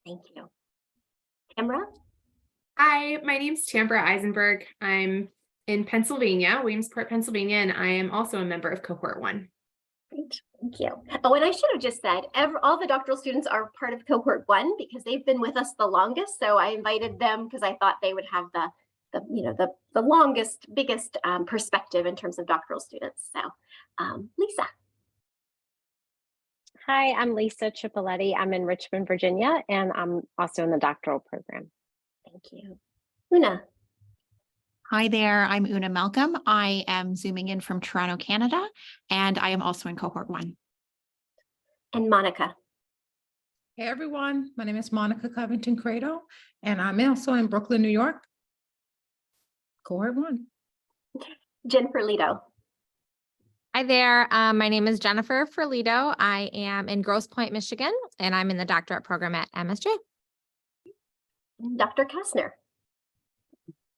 Thank you. Tamra? Hi, my name's Tambra Eisenberg. I'm in Pennsylvania, Williamsport, Pennsylvania, and I am also a member of Cohort 1. Great, thank you. Oh, and I should have just said, all the doctoral students are part of Cohort 1 because they've been with us the longest. So I invited them because I thought they would have the longest, biggest perspective in terms of doctoral students. So Lisa. Hi, I'm Lisa Cipoletti. I'm in Richmond, Virginia, and I'm also in the doctoral program. Thank you. Una. Hi there, I'm Una Malcolm. I am Zooming in from Toronto, Canada, and I am also in Cohort 1. And Monica. Hey everyone, my name is Monica Covington Credo, and I'm also in Brooklyn, New York, Cohort 1. Jennifer Lido. Hi there. My name is Jennifer Ferlito. I am in Grosse Pointe, Michigan, and I'm in the doctorate program at MSJ. Dr. Kastner.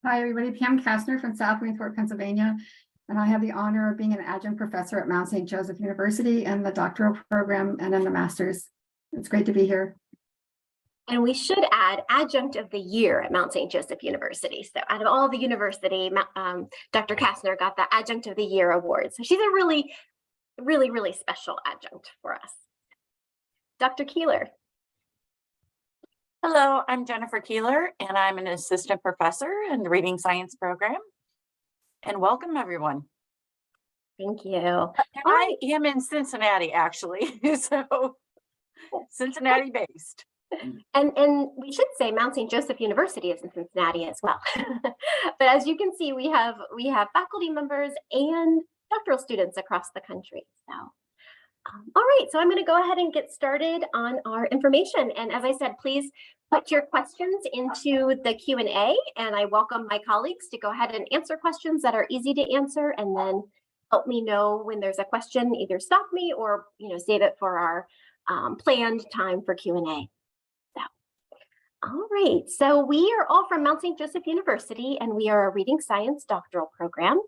Hi, everybody. Pam Kastner from South Williamsport, Pennsylvania. And I have the honor of being an adjunct professor at Mount St. Joseph University in the doctoral program and in the master's. It's great to be here. And we should add adjunct of the year at Mount St. Joseph University. So out of all the university, Dr. Kastner got the adjunct of the year award. So she's a really, really, really special adjunct for us. Dr. Keeler. Hello, I'm Jennifer Keeler, and I'm an assistant professor in the Reading Science program. And welcome, everyone. Thank you. I am in Cincinnati, actually, so Cincinnati based. And we should say Mount St. Joseph University is in Cincinnati as well. But as you can see, we have faculty members and doctoral students across the country. So, all right, so I'm going to go ahead and get started on our information. And as I said, please put your questions into the Q&A, and I welcome my colleagues to go ahead and answer questions that are easy to answer, and then help me know when there's a question, either stop me or save it for our planned time for Q&A. All right, so we are all from Mount St. Joseph University, and we are a Reading Science doctoral program.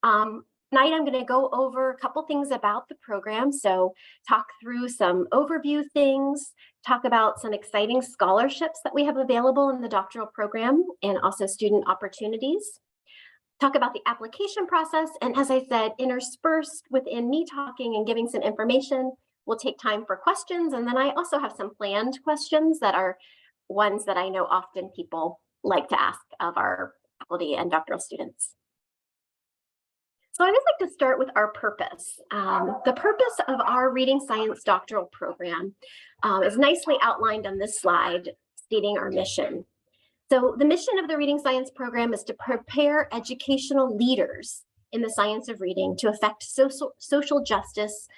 Tonight, I'm going to go over a couple things about the program. So talk through some overview things, talk about some exciting scholarships that we have available in the doctoral program, and also student opportunities. Talk about the application process, and as I said, interspersed within me talking and giving some information, we'll take time for questions, and then I also have some planned questions that are ones that I know often people like to ask of our faculty and doctoral students. So I would like to start with our purpose. The purpose of our Reading Science doctoral program is nicely outlined on this slide, stating our mission. So the mission of the Reading Science program is to prepare educational leaders in the science of reading to affect social justice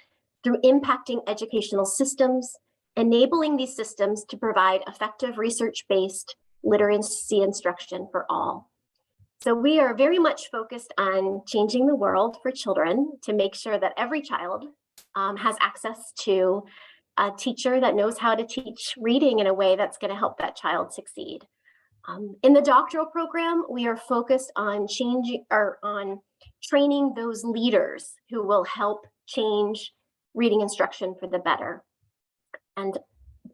through impacting educational systems, enabling these systems to provide effective research-based literacy instruction for all. So we are very much focused on changing the world for children to make sure that every child has access to a teacher that knows how to teach reading in a way that's going to help that child succeed. In the doctoral program, we are focused on training those leaders who will help change reading instruction for the better. And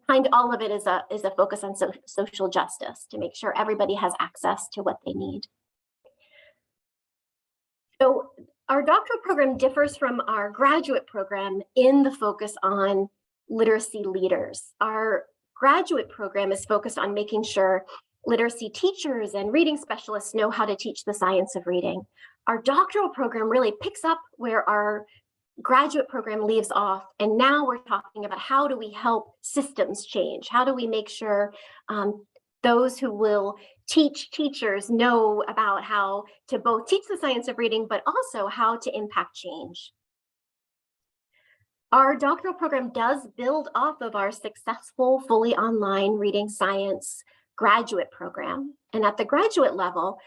behind all of it is a focus on social justice to make sure everybody has access to what they need. So our doctoral program differs from our graduate program in the focus on literacy leaders. Our graduate program is focused on making sure literacy teachers and reading specialists know how to teach the science of reading. Our doctoral program really picks up where our graduate program leaves off, and now we're talking about how do we help systems change? How do we make sure those who will teach teachers know about how to both teach the science of reading, but also how to impact change? Our doctoral program does build off of our successful fully online Reading Science graduate program. And at the graduate level,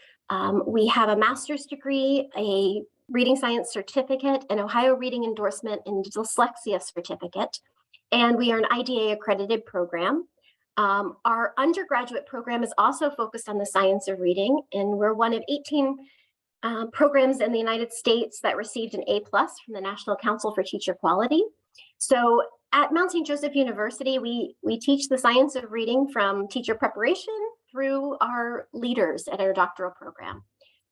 we have a master's degree, a Reading Science certificate, an Ohio Reading Endorsement, and dyslexia certificate. And we are an IDA accredited program. Our undergraduate program is also focused on the science of reading, and we're one of 18 programs in the United States that received an A+ from the National Council for Teacher Quality. So at Mount St. Joseph University, we teach the science of reading from teacher preparation through our leaders at our doctoral program.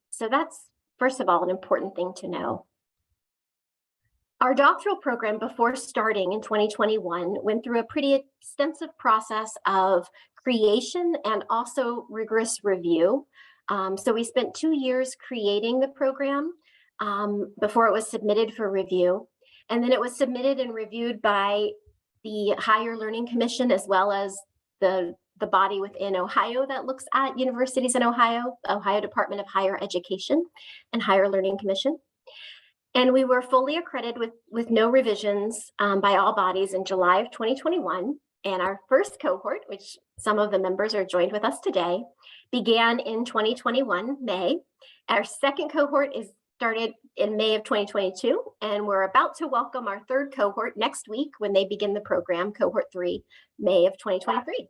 So that's, first of all, an important thing to know. Our doctoral program, before starting in 2021, went through a pretty extensive process of creation and also rigorous review. So we spent 2 years creating the program before it was submitted for review. And then it was submitted and reviewed by the Higher Learning Commission, as well as the body within Ohio that looks at universities in Ohio, Ohio Department of Higher Education and Higher Learning Commission. And we were fully accredited with no revisions by all bodies in July of 2021. And our first cohort, which some of the members are joined with us today, began in 2021, May. Our second cohort is started in May of 2022, and we're about to welcome our third cohort next week when they begin the program, cohort 3, May of 2023.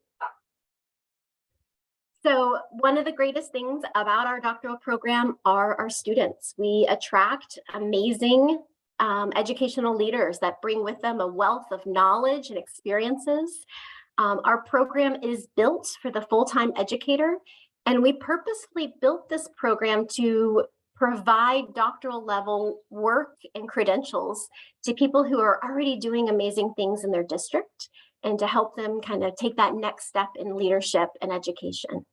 So one of the greatest things about our doctoral program are our students. We attract amazing educational leaders that bring with them a wealth of knowledge and experiences. Our program is built for the full-time educator, and we purposefully built this program to provide doctoral level work and credentials to people who are already doing amazing things in their district, and to help them kind of take that next step in leadership and education.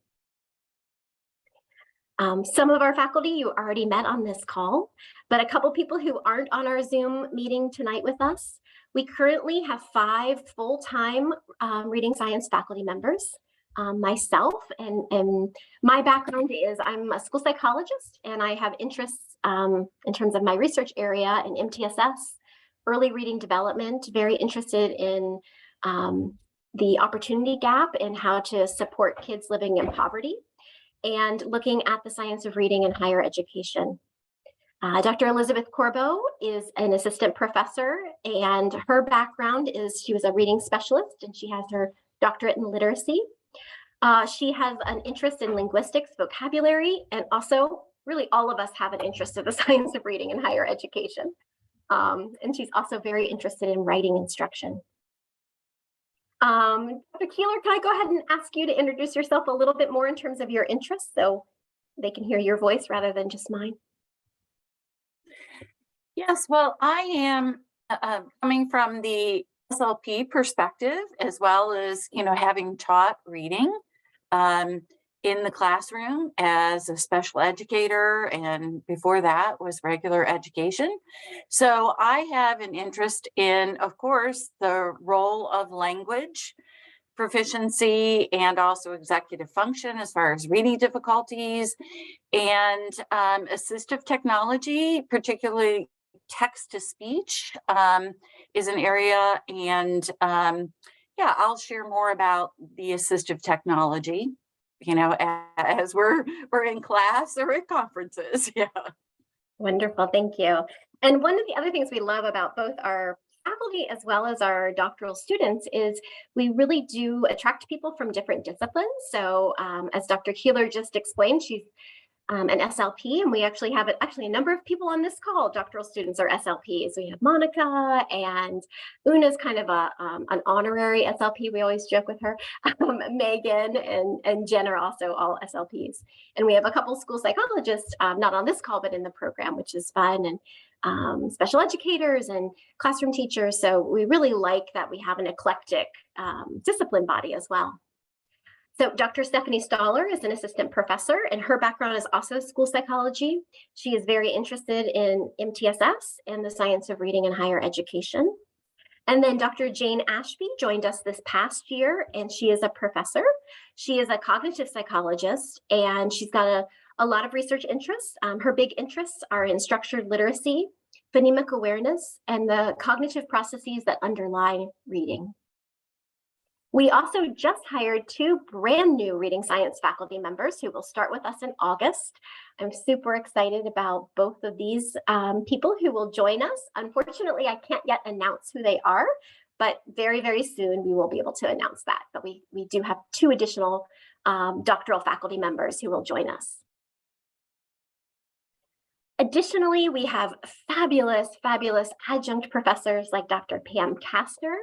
Some of our faculty you already met on this call, but a couple people who aren't on our Zoom meeting tonight with us. We currently have 5 full-time reading science faculty members. Myself and my background is I'm a school psychologist, and I have interests in terms of my research area in MTSS, early reading development, very interested in the opportunity gap and how to support kids living in poverty, and looking at the science of reading in higher education. Dr. Elizabeth Corbo is an assistant professor, and her background is she was a reading specialist, and she has her doctorate in literacy. She has an interest in linguistics, vocabulary, and also really all of us have an interest in the science of reading in higher education. And she's also very interested in writing instruction. Dr. Keeler, can I go ahead and ask you to introduce yourself a little bit more in terms of your interests so they can hear your voice rather than just mine? Yes, well, I am coming from the SLP perspective, as well as, having taught reading in the classroom as a special educator, and before that was regular education. So I have an interest in, of course, the role of language proficiency and also executive function as far as reading difficulties, and assistive technology, particularly text to speech, is an area. And yeah, I'll share more about the assistive technology, as we're in class or at conferences. Yeah. Wonderful, thank you. And one of the other things we love about both our faculty as well as our doctoral students is we really do attract people from different disciplines. So as Dr. Keeler just explained, she's an SLP, and we actually have a number of people on this call. Doctoral students are SLPs. We have Monica, and Una's kind of an honorary SLP. We always joke with her. Megan and Jen are also all SLPs. And we have a couple school psychologists, not on this call, but in the program, which is fun, and special educators and classroom teachers. So we really like that we have an eclectic discipline body as well. So Dr. Stephanie Stoller is an assistant professor, and her background is also school psychology. She is very interested in MTSS and the science of reading in higher education. And then Dr. Jane Ashby joined us this past year, and she is a professor. She is a cognitive psychologist, and she's got a lot of research interests. Her big interests are in structured literacy, phonemic awareness, and the cognitive processes that underlie reading. We also just hired 2 brand new reading science faculty members who will start with us in August. I'm super excited about both of these people who will join us. Unfortunately, I can't yet announce who they are, but very, very soon we will be able to announce that. But we do have 2 additional doctoral faculty members who will join us. Additionally, we have fabulous, fabulous adjunct professors like Dr. Pam Castor.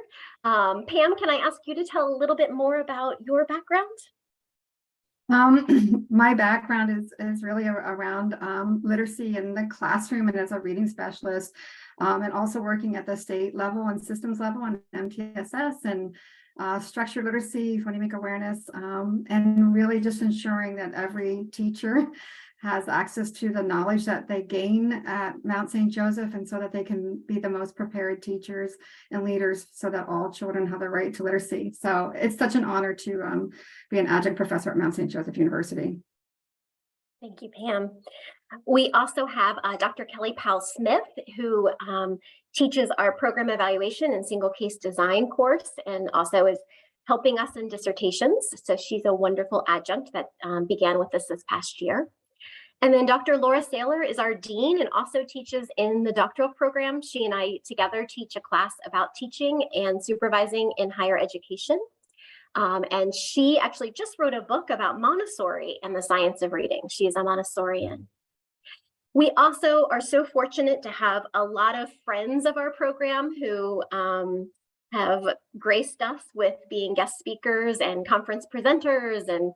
Pam, can I ask you to tell a little bit more about your background? My background is really around literacy in the classroom and as a reading specialist, and also working at the state level and systems level and MTSS and structured literacy, phonemic awareness, and really just ensuring that every teacher has access to the knowledge that they gain at Mount St. Joseph, and so that they can be the most prepared teachers and leaders so that all children have the right to literacy. So it's such an honor to be an adjunct professor at Mount St. Joseph University. Thank you, Pam. We also have Dr. Kelly Powell-Smith, who teaches our program evaluation and single case design course, and also is helping us in dissertations. So she's a wonderful adjunct that began with us this past year. And then Dr. Laura Saylor is our dean and also teaches in the doctoral program. She and I together teach a class about teaching and supervising in higher education. And she actually just wrote a book about Montessori and the science of reading. She is a Montessorian. We also are so fortunate to have a lot of friends of our program who have graced us with being guest speakers and conference presenters and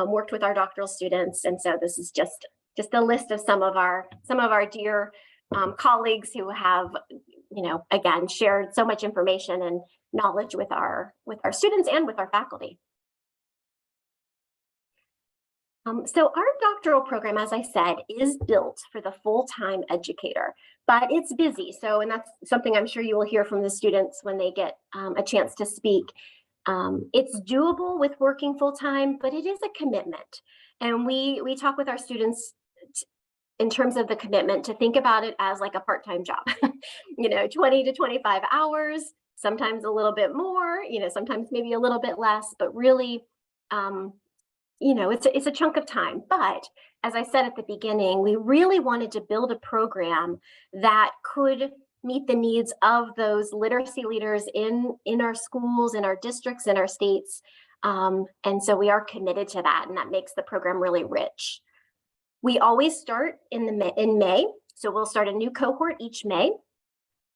worked with our doctoral students. And so this is just a list of some of our dear colleagues who have, again, shared so much information and knowledge with our students and with our faculty. So our doctoral program, as I said, is built for the full-time educator, but it's busy. So, and that's something I'm sure you will hear from the students when they get a chance to speak. It's doable with working full-time, but it is a commitment. And we talk with our students in terms of the commitment to think about it as like a part-time job, 20 to 25 hours, sometimes a little bit more, sometimes maybe a little bit less, but really, it's a chunk of time. But as I said at the beginning, we really wanted to build a program that could meet the needs of those literacy leaders in our schools, in our districts, in our states. And so we are committed to that, and that makes the program really rich. We always start in May, so we'll start a new cohort each May.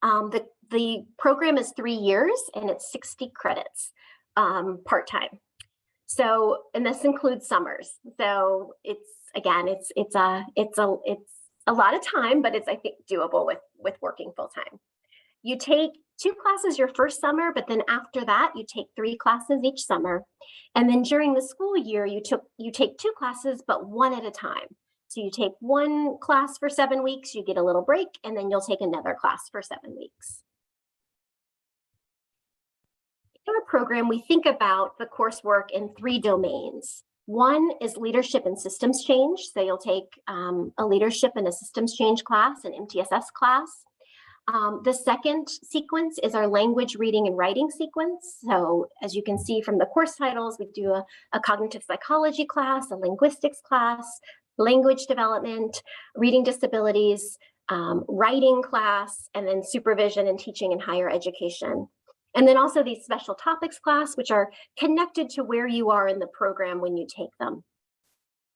The program is 3 years and it's 60 credits part-time. So, and this includes summers. So it's a lot of time, but it's, I think, doable with working full-time. You take 2 classes your first summer, but then after that, you take 3 classes each summer. And then during the school year, you take 2 classes, but 1 at a time. So you take 1 class for 7 weeks, you get a little break, and then you'll take another class for 7 weeks. In our program, we think about the coursework in 3 domains. One is leadership and systems change. So you'll take a leadership and a systems change class, an MTSS class. The second sequence is our language reading and writing sequence. So as you can see from the course titles, we do a cognitive psychology class, a linguistics class, language development, reading disabilities, writing class, and then supervision and teaching in higher education. And then also these special topics class, which are connected to where you are in the program when you take them.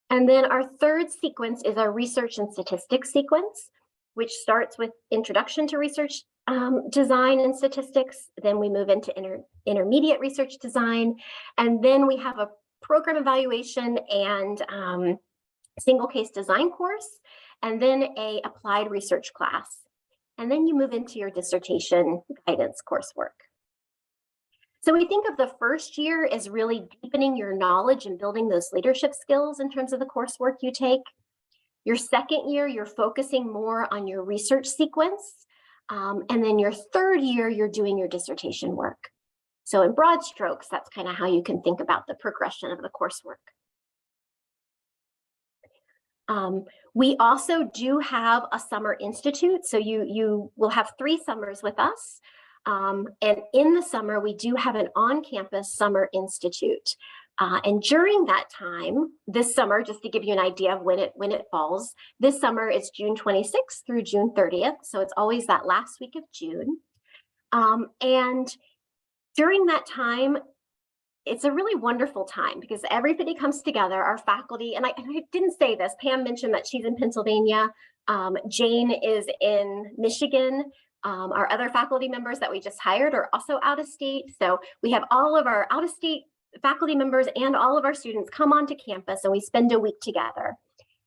And then our third sequence is our research and statistics sequence, which starts with introduction to research design and statistics. Then we move into intermediate research design. And then we have a program evaluation and single case design course, and then a applied research class. And then you move into your dissertation guidance coursework. So we think of the first year as really deepening your knowledge and building those leadership skills in terms of the coursework you take. Your second year, you're focusing more on your research sequence. And then your third year, you're doing your dissertation work. So in broad strokes, that's kind of how you can think about the progression of the coursework. We also do have a summer institute. So you will have 3 summers with us. And in the summer, we do have an on-campus summer institute. And during that time, this summer, just to give you an idea of when it falls, this summer is June 26th through June 30th. So it's always that last week of June. And during that time, it's a really wonderful time because everybody comes together, our faculty, and I didn't say this, Pam mentioned that she's in Pennsylvania. Jane is in Michigan. Our other faculty members that we just hired are also out of state. So we have all of our out of state faculty members and all of our students come onto campus and we spend a week together.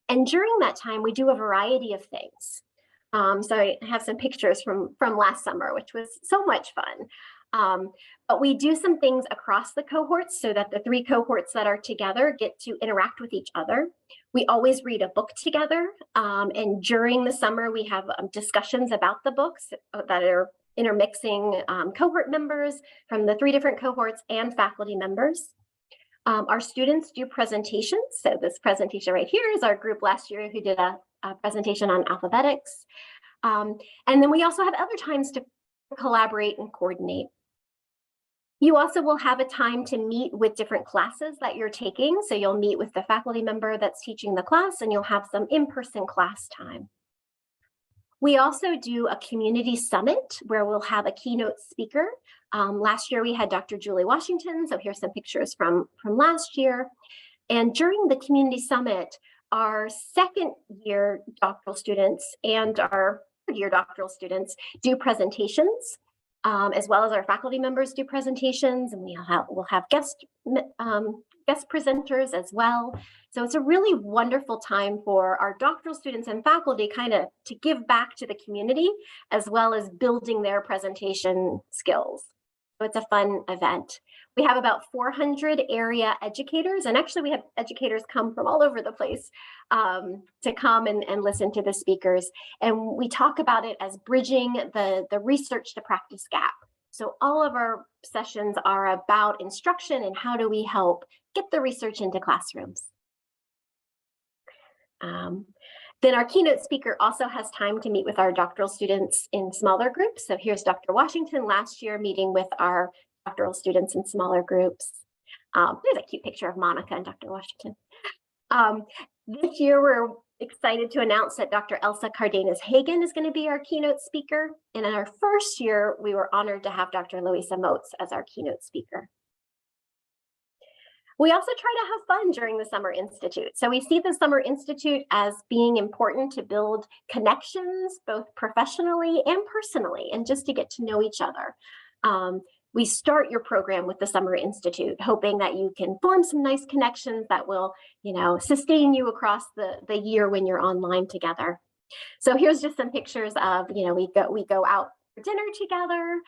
And during that time, we do a variety of things. So I have some pictures from last summer, which was so much fun. But we do some things across the cohorts so that the 3 cohorts that are together get to interact with each other. We always read a book together. And during the summer, we have discussions about the books that are intermixing cohort members from the 3 different cohorts and faculty members. Our students do presentations. So this presentation right here is our group last year who did a presentation on alphabetics. And then we also have other times to collaborate and coordinate. You also will have a time to meet with different classes that you're taking. So you'll meet with the faculty member that's teaching the class and you'll have some in-person class time. We also do a community summit where we'll have a keynote speaker. Last year we had Dr. Julie Washington. So here's some pictures from last year. And during the community summit, our second year doctoral students and our third year doctoral students do presentations, as well as our faculty members do presentations, and we'll have guest presenters as well. So it's a really wonderful time for our doctoral students and faculty kind of to give back to the community, as well as building their presentation skills. So it's a fun event. We have about 400 area educators, and actually we have educators come from all over the place to come and listen to the speakers. And we talk about it as bridging the research to practice gap. So all of our sessions are about instruction and how do we help get the research into classrooms. Then our keynote speaker also has time to meet with our doctoral students in smaller groups. So here's Dr. Washington last year meeting with our doctoral students in smaller groups. There's a cute picture of Monica and Dr. Washington. This year, we're excited to announce that Dr. Elsa Cardenas-Hagen is going to be our keynote speaker. And in our first year, we were honored to have Dr. Louisa Moats as our keynote speaker. We also try to have fun during the Summer Institute. So we see the Summer Institute as being important to build connections, both professionally and personally, and just to get to know each other. We start your program with the Summer Institute, hoping that you can form some nice connections that will, sustain you across the year when you're online together. So here's just some pictures of, we go out for dinner together.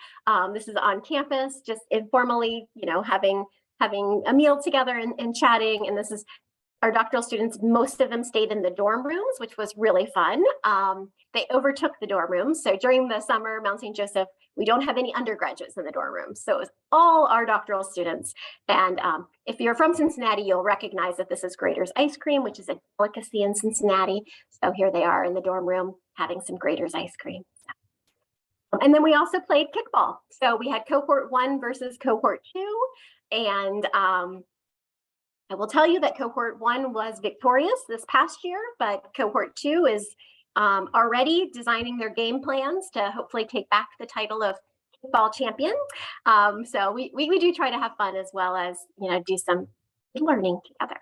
This is on campus, just informally, having a meal together and chatting. And this is our doctoral students. Most of them stayed in the dorm rooms, which was really fun. They overtook the dorm rooms. So during the summer, Mount St. Joseph, we don't have any undergraduates in the dorm rooms. So it was all our doctoral students. And if you're from Cincinnati, you'll recognize that this is Grater's Ice Cream, which is a delicacy in Cincinnati. So here they are in the dorm room having some Grater's ice cream. And then we also played kickball. So we had cohort 1 versus cohort 2. And I will tell you that cohort 1 was victorious this past year, but cohort 2 is already designing their game plans to hopefully take back the title of kickball champion. So we do try to have fun as well as, do some learning together.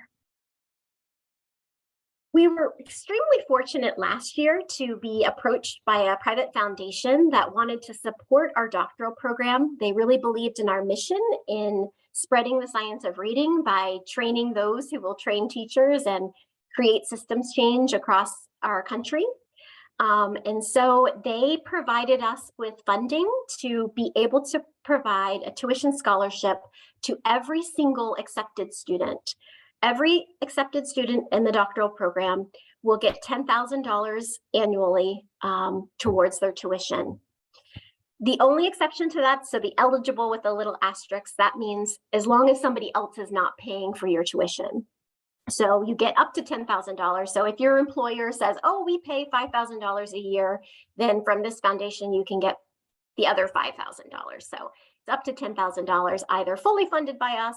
We were extremely fortunate last year to be approached by a private foundation that wanted to support our doctoral program. They really believed in our mission in spreading the science of reading by training those who will train teachers and create systems change across our country. And so they provided us with funding to be able to provide a tuition scholarship to every single accepted student. Every accepted student in the doctoral program will get $10,000 annually towards their tuition. The only exception to that, so the eligible with a little asterisk, that means as long as somebody else is not paying for your tuition. So you get up to $10,000. So if your employer says, oh, we pay $5,000 a year, then from this foundation, you can get the other $5,000. So it's up to $10,000, either fully funded by us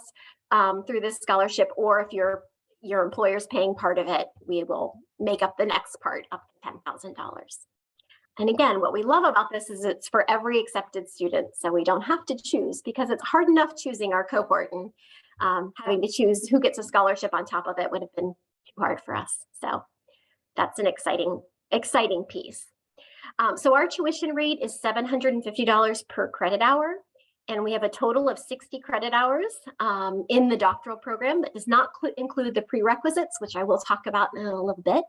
through this scholarship, or if your employer's paying part of it, we will make up the next part up to $10,000. And again, what we love about this is it's for every accepted student. So we don't have to choose, because it's hard enough choosing our cohort, and having to choose who gets a scholarship on top of it would have been too hard for us. So that's an exciting exciting piece. So our tuition rate is $750 per credit hour. And we have a total of 60 credit hours in the doctoral program. That does not include the prerequisites, which I will talk about in a little bit.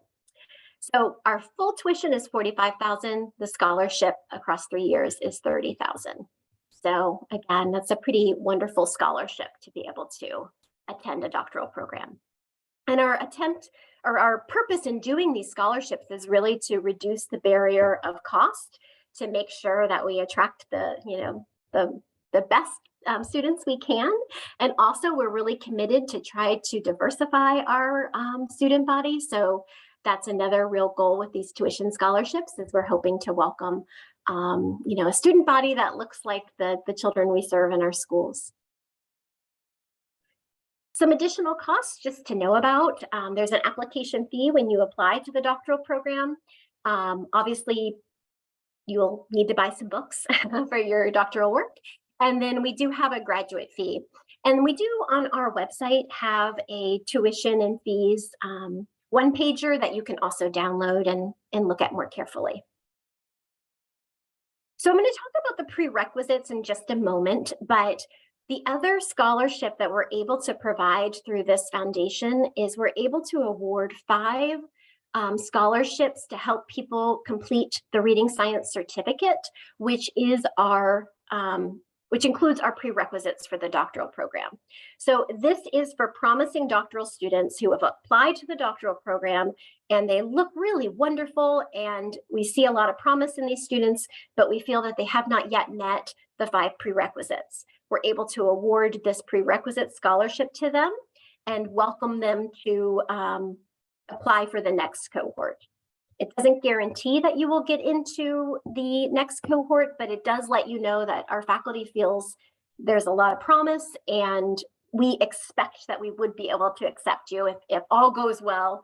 So our full tuition is $45,000. The scholarship across 3 years is $30,000. So again, that's a pretty wonderful scholarship to be able to attend a doctoral program. And our purpose in doing these scholarships is really to reduce the barrier of cost, to make sure that we attract the best students we can. And also we're really committed to try to diversify our student body. So that's another real goal with these tuition scholarships, is we're hoping to welcome a student body that looks like the children we serve in our schools. Some additional costs just to know about. There's an application fee when you apply to the doctoral program. Obviously, you'll need to buy some books for your doctoral work. And then we do have a graduate fee. And we do on our website have a tuition and fees one pager that you can also download and look at more carefully. So I'm going to talk about the prerequisites in just a moment, but the other scholarship that we're able to provide through this foundation is we're able to award 5 scholarships to help people complete the Reading Science Certificate, which includes our prerequisites for the doctoral program. So this is for promising doctoral students who have applied to the doctoral program and they look really wonderful, and we see a lot of promise in these students, but we feel that they have not yet met the 5 prerequisites. We're able to award this prerequisite scholarship to them and welcome them to apply for the next cohort. It doesn't guarantee that you will get into the next cohort, but it does let you know that our faculty feels there's a lot of promise, and we expect that we would be able to accept you if all goes well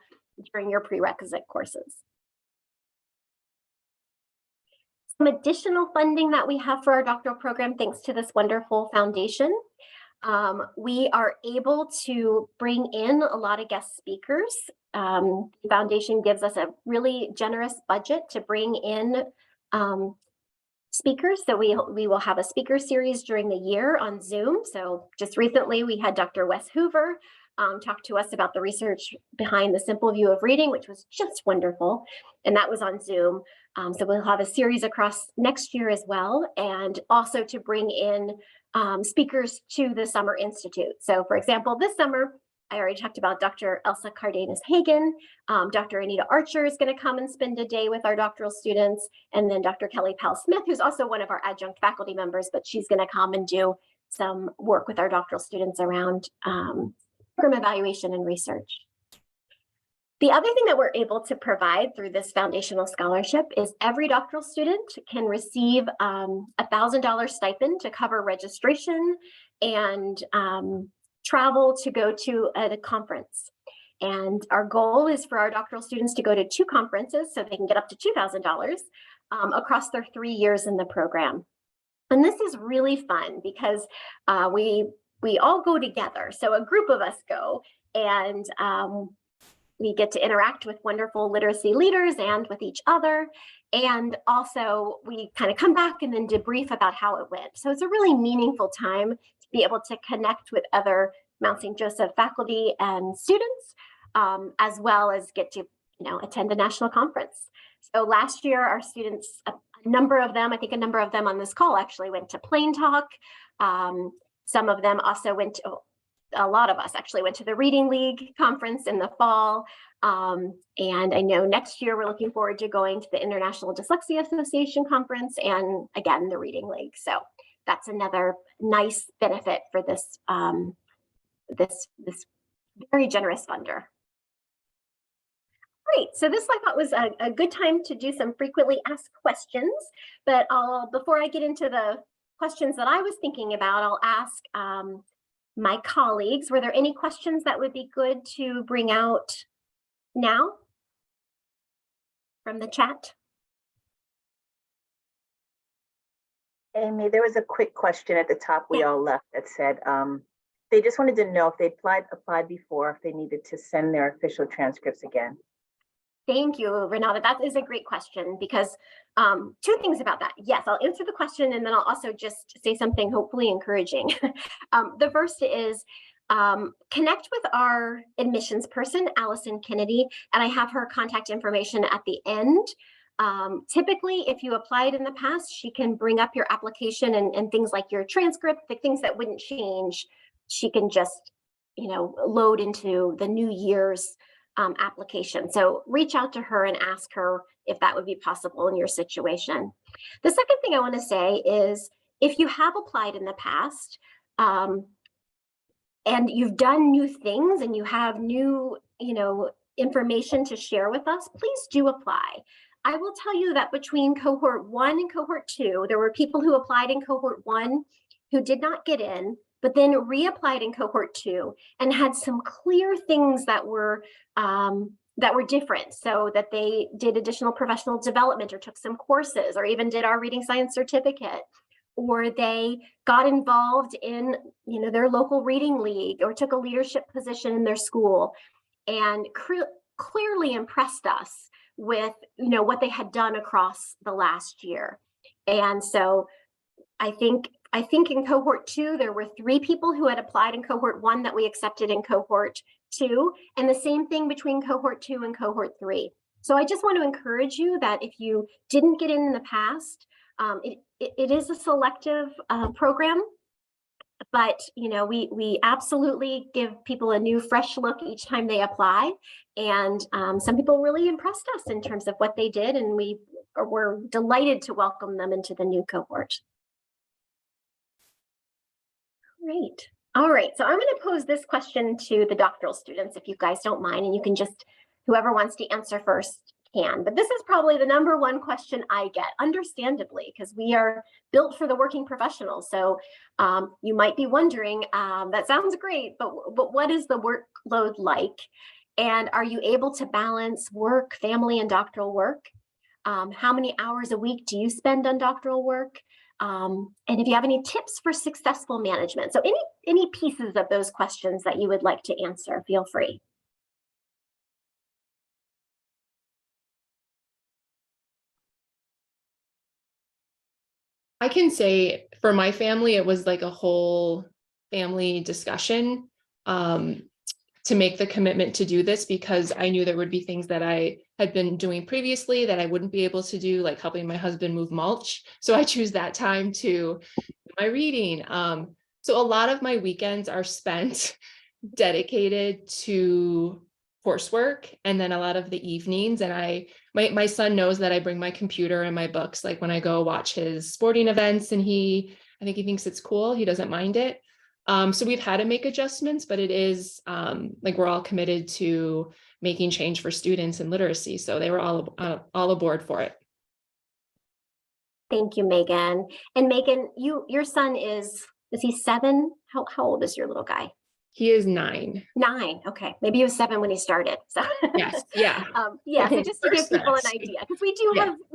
during your prerequisite courses. Some additional funding that we have for our doctoral program, thanks to this wonderful foundation. We are able to bring in a lot of guest speakers. The foundation gives us a really generous budget to bring in speakers. So we will have a speaker series during the year on Zoom. So just recently we had Dr. Wes Hoover talk to us about the research behind the simple view of reading, which was just wonderful. And that was on Zoom. So we'll have a series across next year as well, and also to bring in speakers to the Summer Institute. So for example, this summer, I already talked about Dr. Elsa Cardenas-Hagen. Dr. Anita Archer is going to come and spend a day with our doctoral students. And then Dr. Kelly Powell-Smith, who's also one of our adjunct faculty members, but she's going to come and do some work with our doctoral students around program evaluation and research. The other thing that we're able to provide through this foundational scholarship is every doctoral student can receive a $1,000 stipend to cover registration and travel to go to a conference. And our goal is for our doctoral students to go to 2 conferences so they can get up to $2,000 across their 3 years in the program. And this is really fun because we all go together. So a group of us go, and we get to interact with wonderful literacy leaders and with each other. And also we kind of come back and then debrief about how it went. So it's a really meaningful time to be able to connect with other Mount St. Joseph faculty and students, as well as get to attend a national conference. So last year, our students, a number of them on this call actually went to Plain Talk. Some of them also went to, a lot of us actually went to the Reading League conference in the fall. And I know next year we're looking forward to going to the International Dyslexia Association conference and again, the Reading League. So that's another nice benefit for this, this very generous funder. Great, so this I thought was a good time to do some frequently asked questions, but before I get into the questions that I was thinking about, I'll ask my colleagues, were there any questions that would be good to bring out now from the chat? Amy, there was a quick question at the top we all left that said they just wanted to know if they applied before, if they needed to send their official transcripts again. Thank you, Renata. That is a great question because two things about that. Yes, I'll answer the question and then I'll also just say something hopefully encouraging. The first is connect with our admissions person, Allison Kennedy, and I have her contact information at the end. Typically, if you applied in the past, she can bring up your application and things like your transcript, the things that wouldn't change, she can just, load into the new year's application. So reach out to her and ask her if that would be possible in your situation. The second thing I want to say is if you have applied in the past and you've done new things and you have new, information to share with us, please do apply. I will tell you that between cohort 1 and cohort 2, there were people who applied in cohort 1 who did not get in, but then reapplied in cohort 2 and had some clear things that were different. So that they did additional professional development or took some courses or even did our reading science certificate, or they got involved in, their local reading league or took a leadership position in their school and clearly impressed us with, what they had done across the last year. And so I think in cohort 2, there were 3 people who had applied in cohort 1 that we accepted in cohort 2, and the same thing between cohort 2 and cohort 3. So I just want to encourage you that if you didn't get in the past, it is a selective program, but we absolutely give people a new fresh look each time they apply. And some people really impressed us in terms of what they did, and we're delighted to welcome them into the new cohort. Great. All right. So I'm going to pose this question to the doctoral students, if you guys don't mind, and you can just, whoever wants to answer first can. But this is probably the number one question I get, understandably, because we are built for the working professional. So you might be wondering, that sounds great, but what is the workload like? And are you able to balance work, family, and doctoral work? How many hours a week do you spend on doctoral work? And if you have any tips for successful management. So any pieces of those questions that you would like to answer, feel free. I can say for my family, it was like a whole family discussion to make the commitment to do this, because I knew there would be things that I had been doing previously that I wouldn't be able to do, like helping my husband move mulch. So I choose that time to do my reading. So a lot of my weekends are spent dedicated to coursework, and then a lot of the evenings. And my son knows that I bring my computer and my books, like when I go watch his sporting events, and I think he thinks it's cool. He doesn't mind it. So we've had to make adjustments, but it is like we're all committed to making change for students in literacy. So they were all aboard for it. Thank you, Megan. And Megan, your son is he 7? How old is your little guy? He is 9. 9. Okay. Maybe he was 7 when he started. So Yes. Yeah. Yeah. So just to give people an First idea, because we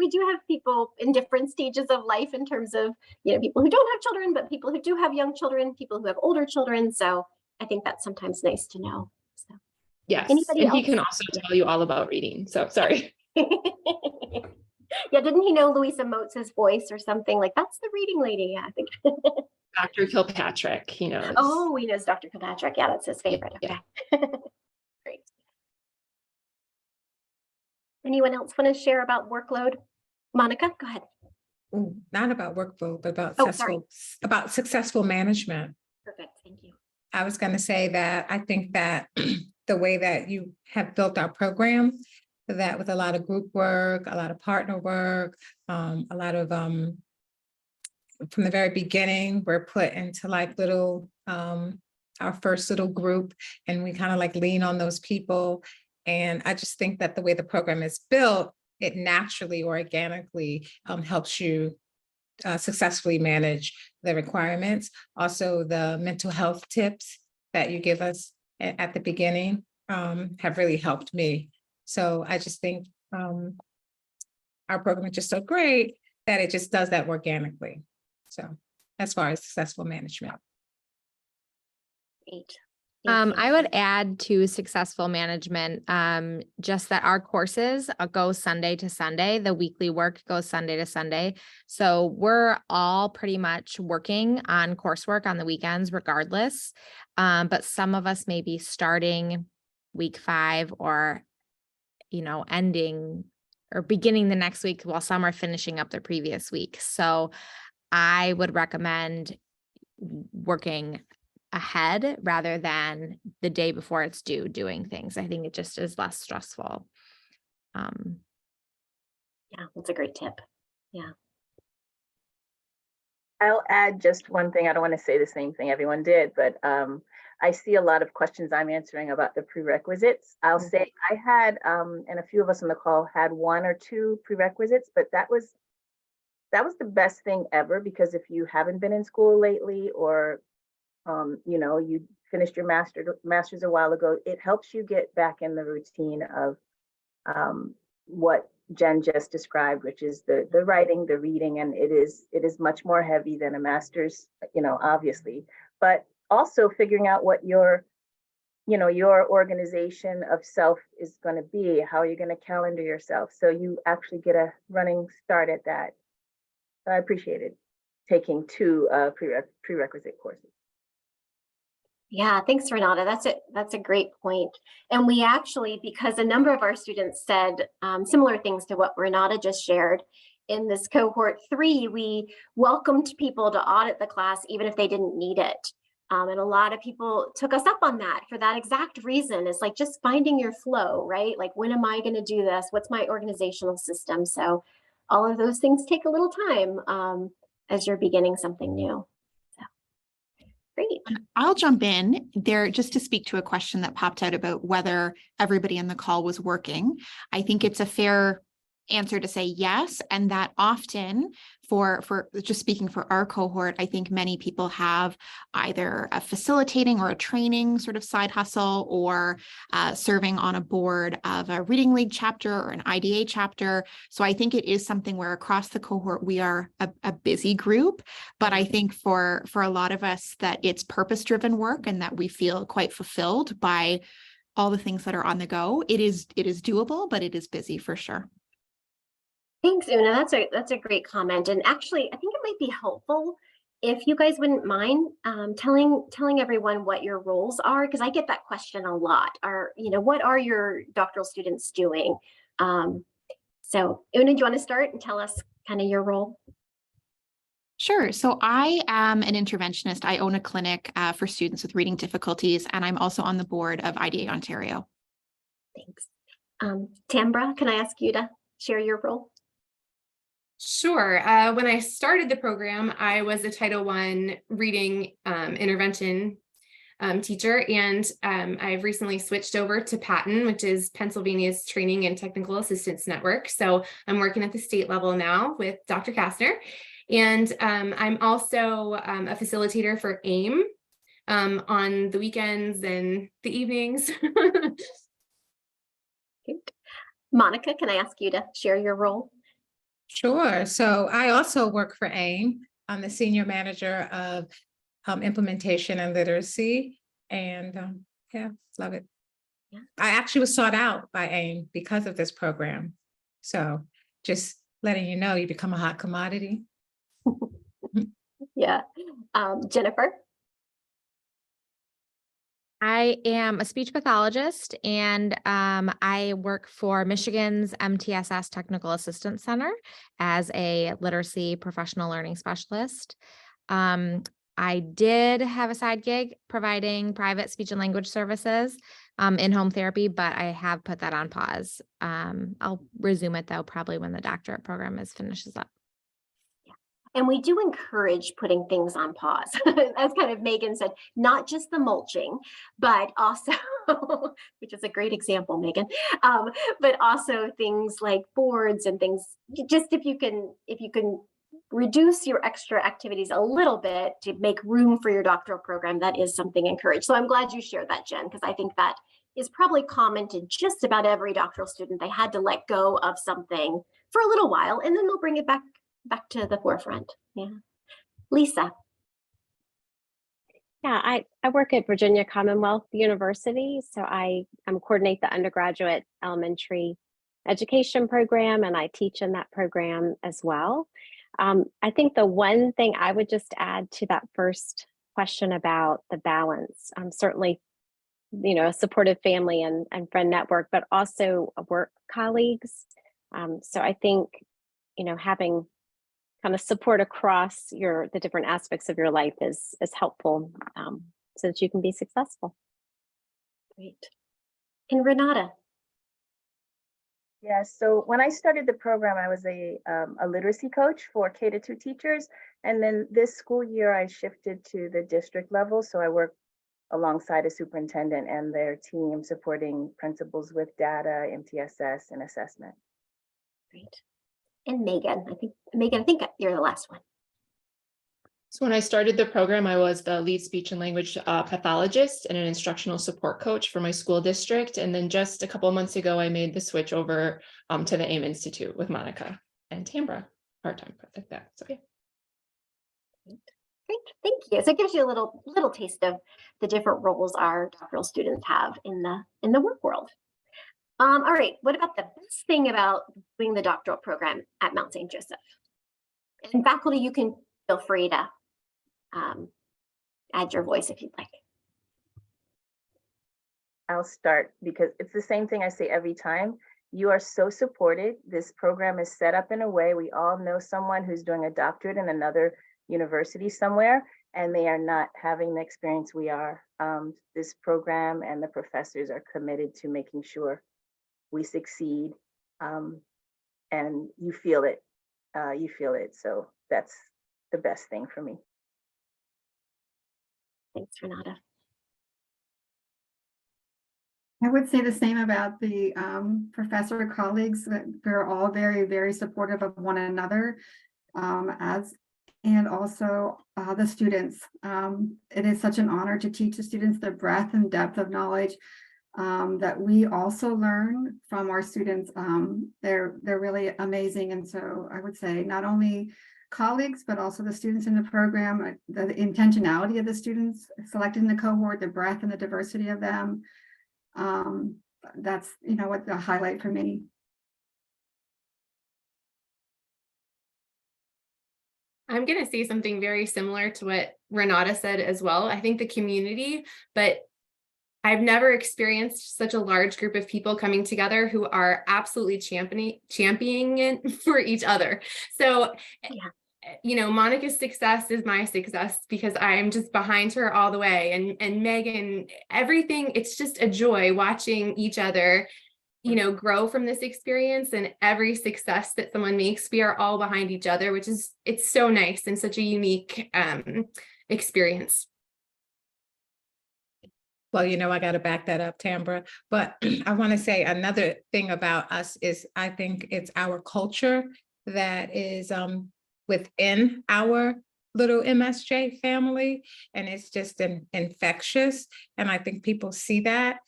do have people in different stages of life in terms of, people who don't have children, but people who do have young children, people who have older children. So I think that's sometimes nice to know. So yes. Anybody And else? he can also tell you all about reading. So sorry. Yeah. Didn't he know Louisa Moates' voice or something? Like, that's the reading lady. Yeah, I think. Dr. Kilpatrick, he knows. Oh, he knows Dr. Kilpatrick. Yeah, that's his favorite. Okay. Yeah. Great. Anyone else want to share about workload? Monica, go ahead. Not about workload, but about successful management. Perfect. Thank you. I was going to say that I think that the way that you have built our program, that with a lot of group work, a lot of partner work, a lot of from the very beginning, we're put into like little, our first little group, and we kind of like lean on those people. And I just think that the way the program is built, it naturally or organically helps you successfully manage the requirements. Also, the mental health tips that you give us at the beginning have really helped me. So I just think our program is just so great that it just does that organically. So as far as successful management. Great. Thank you. I would add to successful management, just that our courses go Sunday to Sunday. The weekly work goes Sunday to Sunday. So we're all pretty much working on coursework on the weekends regardless. But some of us may be starting week 5 or, ending or beginning the next week while some are finishing up the previous week. So I would recommend working ahead rather than the day before it's due doing things. I think it just is less stressful. Yeah, that's a great tip. Yeah. I'll add just one thing. I don't want to say the same thing everyone did, but I see a lot of questions I'm answering about the prerequisites. I'll say I had, and a few of us on the call had 1 or 2 prerequisites, but that was the best thing ever, because if you haven't been in school lately, or you finished your master's a while ago, it helps you get back in the routine of what Jen just described, which is the writing, the reading, and it is much more heavy than a master's, obviously, but also figuring out what your organization of self is going to be. How are you going to calendar yourself so you actually get a running start at that? I appreciated taking 2 prerequisite courses. Yeah, thanks, Renata. That's a great point. And we actually, because a number of our students said similar things to what Renata just shared, in this cohort 3, we welcomed people to audit the class even if they didn't need it. And a lot of people took us up on that for that exact reason. It's like just finding your flow, right? Like, when am I going to do this? What's my organizational system? So all of those things take a little time as you're beginning something new. Great. I'll jump in there just to speak to a question that popped out about whether everybody in the call was working. I think it's a fair answer to say yes, and that often for just speaking for our cohort, I think many people have either a facilitating or a training sort of side hustle, or serving on a board of a reading league chapter or an IDA chapter. So I think it is something where across the cohort we are a busy group, but I think for a lot of us that it's purpose-driven work and that we feel quite fulfilled by all the things that are on the go. It is doable, but it is busy for sure. Thanks, Una. That's a great comment. And actually, I think it might be helpful if you guys wouldn't mind telling everyone what your roles are, because I get that question a lot. What are your doctoral students doing? So Una, do you want to start and tell us kind of your role? Sure. So I am an interventionist. I own a clinic for students with reading difficulties, and I'm also on the board of IDA Ontario. Thanks. Tambra, can I ask you to share your role? Sure. When I started the program, I was a Title I reading intervention teacher, and I've recently switched over to PATN, which is Pennsylvania's Training and Technical Assistance Network. So I'm working at the state level now with Dr. Kastner, and I'm also a facilitator for AIM on the weekends and the evenings. Monica, can I ask you to share your role? Sure. So I also work for AIM. I'm the senior manager of implementation and literacy, and yeah, love it. Yeah. I actually was sought out by AIM because of this program. So just letting you know, you become a hot commodity. Yeah. Jennifer? I am a speech pathologist, and I work for Michigan's MTSS Technical Assistance Center as a literacy professional learning specialist. I did have a side gig providing private speech and language services in-home therapy, but I have put that on pause. I'll resume it though, probably when the doctorate program finishes up. And we do encourage putting things on pause, as kind of Megan said, not just the mulching, but also, which is a great example, Megan, but also things like boards and things. Just if you can reduce your extra activities a little bit to make room for your doctoral program, that is something encouraged. So I'm glad you shared that, Jen, because I think that is probably common to just about every doctoral student. They had to let go of something for a little while, and then they'll bring it back to the forefront. Yeah. Lisa. Yeah, I work at Virginia Commonwealth University, so I coordinate the undergraduate elementary education program, and I teach in that program as well. I think the one thing I would just add to that first question about the balance, certainly, a supportive family and friend network, but also work colleagues. So I think, having kind of support across the different aspects of your life is helpful, so that you can be successful. Great. And Renata. Yeah, so when I started the program, I was a literacy coach for K-2 teachers. And then this school year, I shifted to the district level. So I work alongside a superintendent and their team supporting principals with data, MTSS, and assessment. Great. And Megan, I think you're the last one. So when I started the program, I was the lead speech and language pathologist and an instructional support coach for my school district. And then just a couple of months ago, I made the switch over to the AIM Institute with Monica and Tambra, part-time, like that. So yeah. Great, thank you. So it gives you a little taste of the different roles our doctoral students have in the work world. All right, what about the best thing about doing the doctoral program at Mount St. Joseph? And faculty, you can feel free to add your voice if you'd like. I'll start because it's the same thing I say every time. You are so supported. This program is set up in a way we all know someone who's doing a doctorate in another university somewhere, and they are not having the experience we are. This program and the professors are committed to making sure we succeed, and you feel it. So that's the best thing for me. Thanks, Renata. I would say the same about the professor colleagues. That they're all very, very supportive of one another, and also the students. It is such an honor to teach the students the breadth and depth of knowledge that we also learn from our students. They're really amazing, and so I would say not only colleagues, but also the students in the program, the intentionality of the students selecting the cohort, the breadth and the diversity of them. That's what the highlight for me. I'm going to say something very similar to what Renata said as well. I think the community, but I've never experienced such a large group of people coming together who are absolutely championing it for each other. So, yeah. Monica's success is my success because I'm just behind her all the way. And Megan, everything, it's just a joy watching each other, grow from this experience, and every success that someone makes, we are all behind each other, it's so nice and such a unique experience. Well, I got to back that up, Tambra. But I want to say another thing about us is I think it's our culture that is within our little MSJ family, and it's just infectious. And I think people see that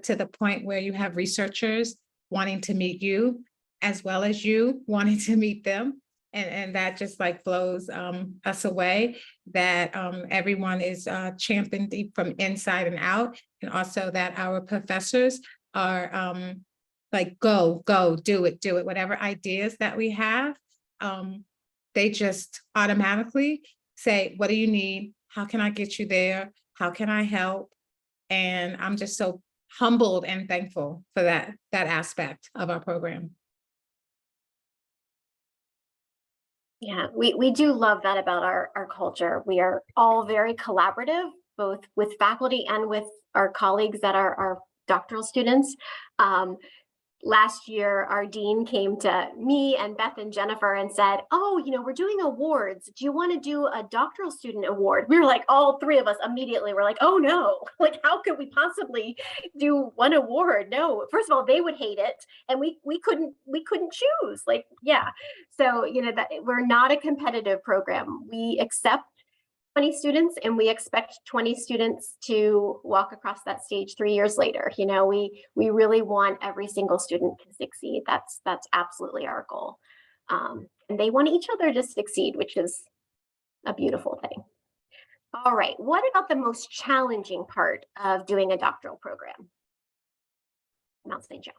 to the point where you have researchers wanting to meet you as well as you wanting to meet them. And that just like blows us away, that everyone is championed from inside and out. And also that our professors are like, go, do it, whatever ideas that we have. They just automatically say, what do you need? How can I get you there? How can I help? And I'm just so humbled and thankful for that aspect of our program. Yeah, we do love that about our culture. We are all very collaborative, both with faculty and with our colleagues that are our doctoral students. Last year, our dean came to me and Beth and Jennifer and said, oh, we're doing awards. Do you want to do a doctoral student award? We were like, all three of us immediately were like, oh no, like how could we possibly do one award? No, first of all, they would hate it. And we couldn't choose, like, yeah. So, that we're not a competitive program. We accept 20 students, and we expect 20 students to walk across that stage 3 years later. We really want every single student to succeed. That's absolutely our goal. And they want each other to succeed, which is a beautiful thing. All right, what about the most challenging part of doing a doctoral program? Mount St. Joe.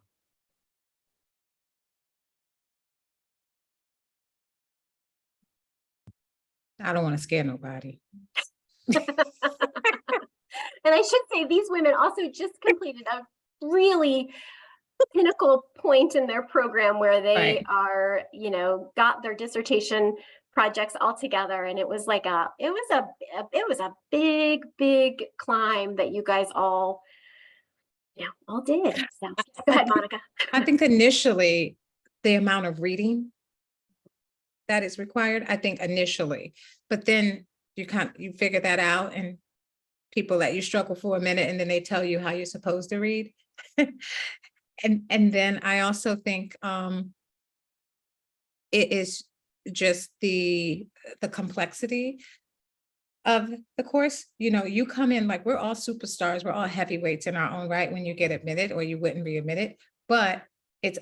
I don't want to scare nobody. And I should say these women also just completed a really pinnacle point in their program where they Right. are, got their dissertation projects all together, and it was like it was a big climb that you guys all did. So go ahead, Monica. I think initially the amount of reading that is required, I think initially, but then you figure that out, and people let you struggle for a minute and then they tell you how you're supposed to read. And then I also think it is just the complexity of the course. You come in like we're all superstars, we're all heavyweights in our own right when you get admitted, or you wouldn't be admitted, but it's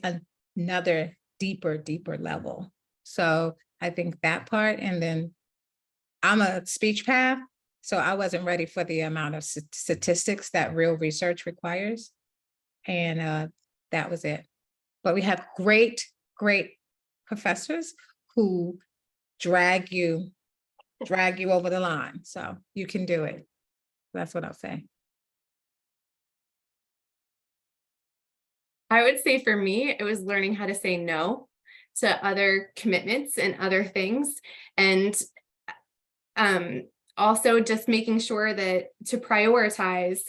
another deeper level. So I think that part, and then I'm a speech path, so I wasn't ready for the amount of statistics that real research requires. And that was it. But we have great professors who drag you over the line. So you can do it. That's what I'll say. I would say for me, it was learning how to say no to other commitments and other things. And also just making sure that to prioritize,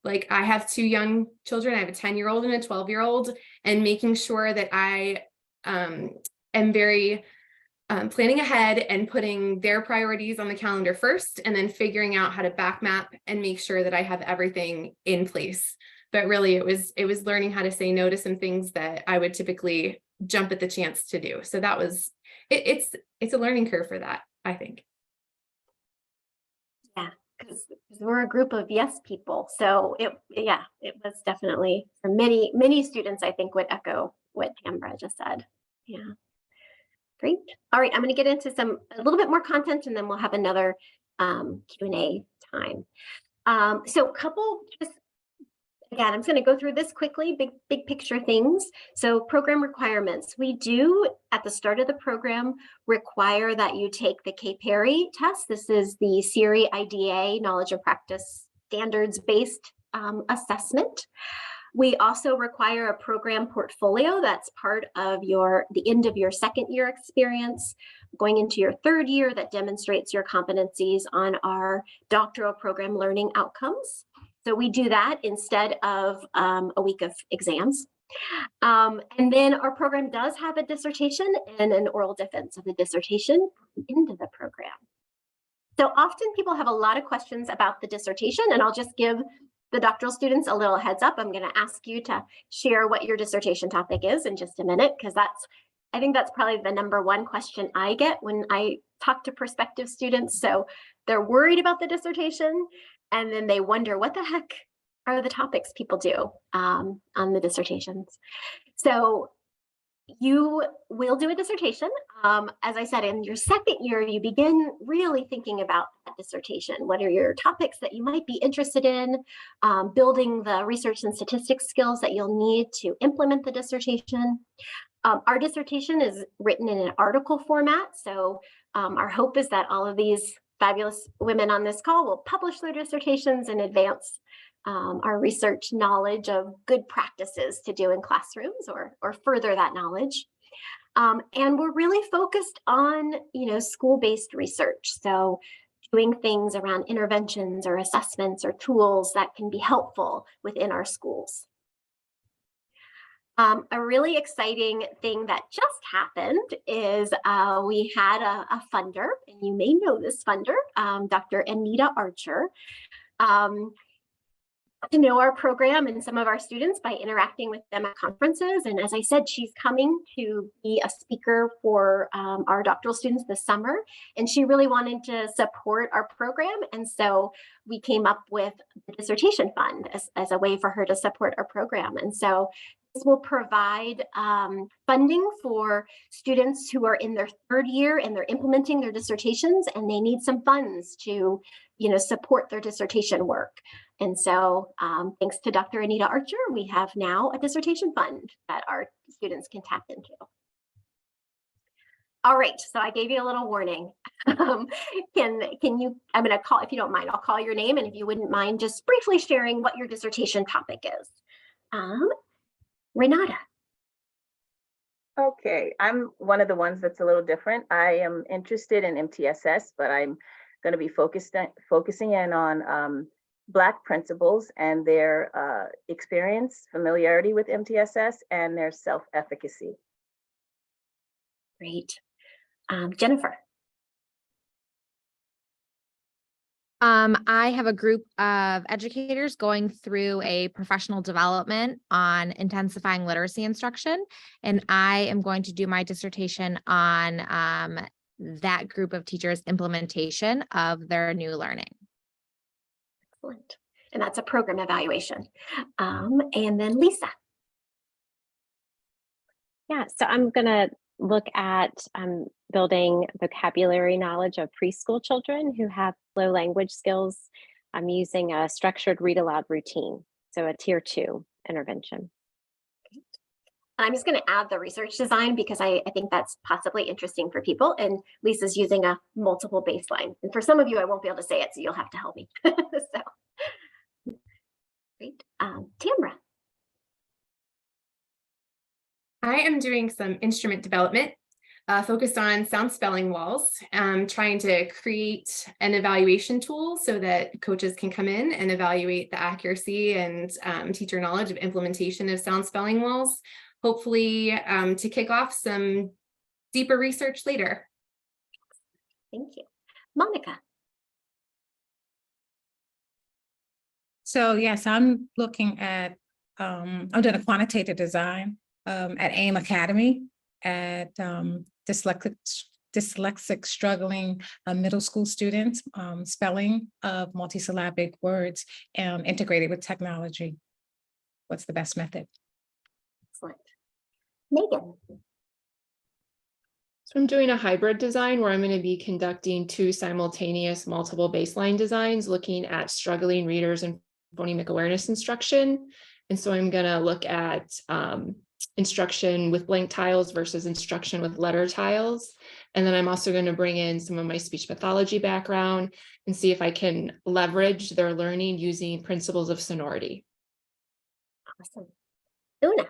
like I have two young children, I have a 10-year-old and a 12-year-old, and making sure that I am very planning ahead and putting their priorities on the calendar first, and then figuring out how to back map and make sure that I have everything in place. But really it was learning how to say no to some things that I would typically jump at the chance to do. So that was, it's a learning curve for that, I think. Yeah, because we're a group of yes people. So it was definitely for many students, I think, would echo what Tambra just said. Yeah. Great. All right, I'm going to get into a little bit more content, and then we'll have another Q&A time. So again, I'm just going to go through this quickly, big picture things. So program requirements. We do, at the start of the program, require that you take the K. Perry test. This is the CERI IDA Knowledge and Practice Standards-based assessment. We also require a program portfolio that's part of the end of your second year experience, going into your third year, that demonstrates your competencies on our doctoral program learning outcomes. So we do that instead of a week of exams. And then our program does have a dissertation and an oral defense of the dissertation at the end of the program. So often people have a lot of questions about the dissertation, and I'll just give the doctoral students a little heads up. I'm going to ask you to share what your dissertation topic is in just a minute, because I think that's probably the number one question I get when I talk to prospective students. So they're worried about the dissertation, and then they wonder what the heck are the topics people do on the dissertations. So you will do a dissertation. As I said, in your second year, you begin really thinking about that dissertation. What are your topics that you might be interested in? Building the research and statistics skills that you'll need to implement the dissertation. Our dissertation is written in an article format. So our hope is that all of these fabulous women on this call will publish their dissertations and advance our research knowledge of good practices to do in classrooms, or further that knowledge. And we're really focused on, school-based research. So doing things around interventions or assessments or tools that can be helpful within our schools. A really exciting thing that just happened is we had a funder, and you may know this funder, Dr. Anita Archer. To know our program and some of our students by interacting with them at conferences. And as I said, she's coming to be a speaker for our doctoral students this summer. And she really wanted to support our program. And so we came up with the dissertation fund as a way for her to support our program. And so This will provide funding for students who are in their third year and they're implementing their dissertations and they need some funds to, support their dissertation work. And so thanks to Dr. Anita Archer, we have now a dissertation fund that our students can tap into. All right, so I gave you a little warning. Can you, I'm gonna call, if you don't mind, I'll call your name, and if you wouldn't mind just briefly sharing what your dissertation topic is. Renata. Okay, I'm one of the ones that's a little different. I am interested in MTSS, but I'm going to be focusing in on Black principals and their experience, familiarity with MTSS, and their self-efficacy. Great. Jennifer. I have a group of educators going through a professional development on intensifying literacy instruction, and I am going to do my dissertation on that group of teachers' implementation of their new learning. Excellent. And that's a program evaluation. And then Lisa. Yeah, so I'm going to look at building vocabulary knowledge of preschool children who have low language skills. I'm using a structured read aloud routine, so a tier 2 intervention. I'm just going to add the research design because I think that's possibly interesting for people. And Lisa's using a multiple baseline. And for some of you, I won't be able to say it, so you'll have to help me. So, great. Tamra. I am doing some instrument development focused on sound spelling walls, trying to create an evaluation tool so that coaches can come in and evaluate the accuracy and teacher knowledge of implementation of sound spelling walls, hopefully to kick off some deeper research later. Thank you. Monica. So yes, I'm looking at, I'm doing a quantitative design at AIM Academy at dyslexic struggling middle school students, spelling of multisyllabic words integrated with technology. What's the best method? Excellent. Megan. So I'm doing a hybrid design where I'm going to be conducting 2 simultaneous multiple baseline designs looking at struggling readers and phonemic awareness instruction. And so I'm going to look at instruction with blank tiles versus instruction with letter tiles. And then I'm also going to bring in some of my speech pathology background and see if I can leverage their learning using principles of sonority. Awesome. Una.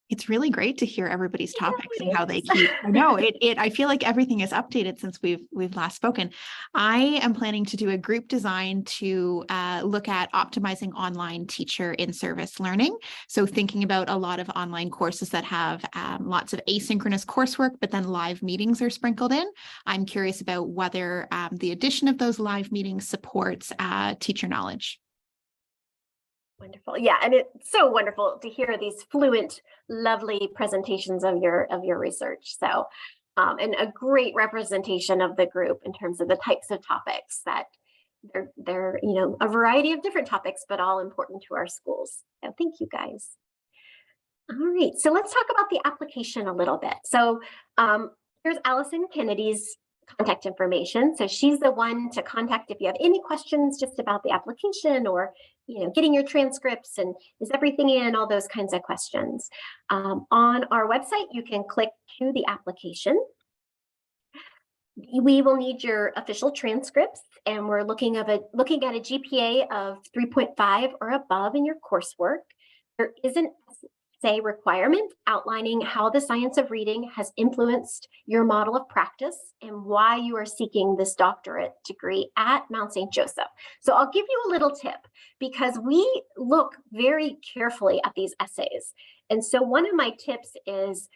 It's really great to hear everybody's topics it and how they is. keep. I know I feel like everything is updated since we've last spoken. I am planning to do a group design to look at optimizing online teacher in-service learning. So thinking about a lot of online courses that have lots of asynchronous coursework, but then live meetings are sprinkled in. I'm curious about whether the addition of those live meetings supports teacher knowledge. Wonderful. Yeah, and it's so wonderful to hear these fluent, lovely presentations of your research. So, and a great representation of the group in terms of the types of topics that they're a variety of different topics, but all important to our schools. So thank you guys. All right, so let's talk about the application a little bit. So here's Allison Kennedy's contact information. So she's the one to contact if you have any questions just about the application or getting your transcripts and is everything in, all those kinds of questions. On our website, you can click to the application. We will need your official transcripts, and we're looking at a GPA of 3.5 or above in your coursework. There is an essay requirement outlining how the science of reading has influenced your model of practice and why you are seeking this doctorate degree at Mount St. Joseph. So I'll give you a little tip because we look very carefully at these essays. And so one of my tips is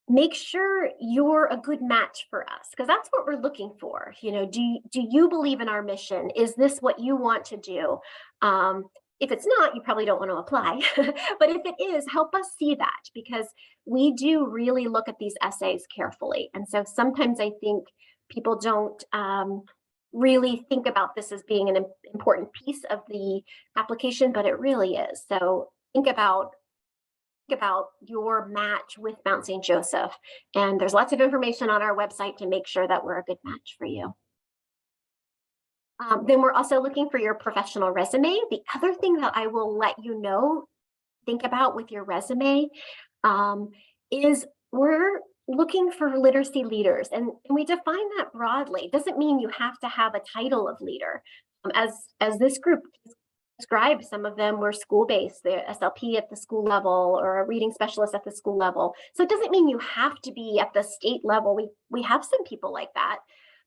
make sure you're a good match for us, because that's what we're looking for. Do you believe in our mission? Is this what you want to do? If it's not, you probably don't want to apply. But if it is, help us see that, because we do really look at these essays carefully. And so sometimes I think people don't really think about this as being an important piece of the application, but it really is. So think about about your match with Mount St. Joseph. And there's lots of information on our website to make sure that we're a good match for you. Then we're also looking for your professional resume. The other thing that I will let you know, think about with your resume, is we're looking for literacy leaders, and we define that broadly. It doesn't mean you have to have a title of leader. As this group described, some of them were school-based, the SLP at the school level or a reading specialist at the school level. So it doesn't mean you have to be at the state level. We have some people like that,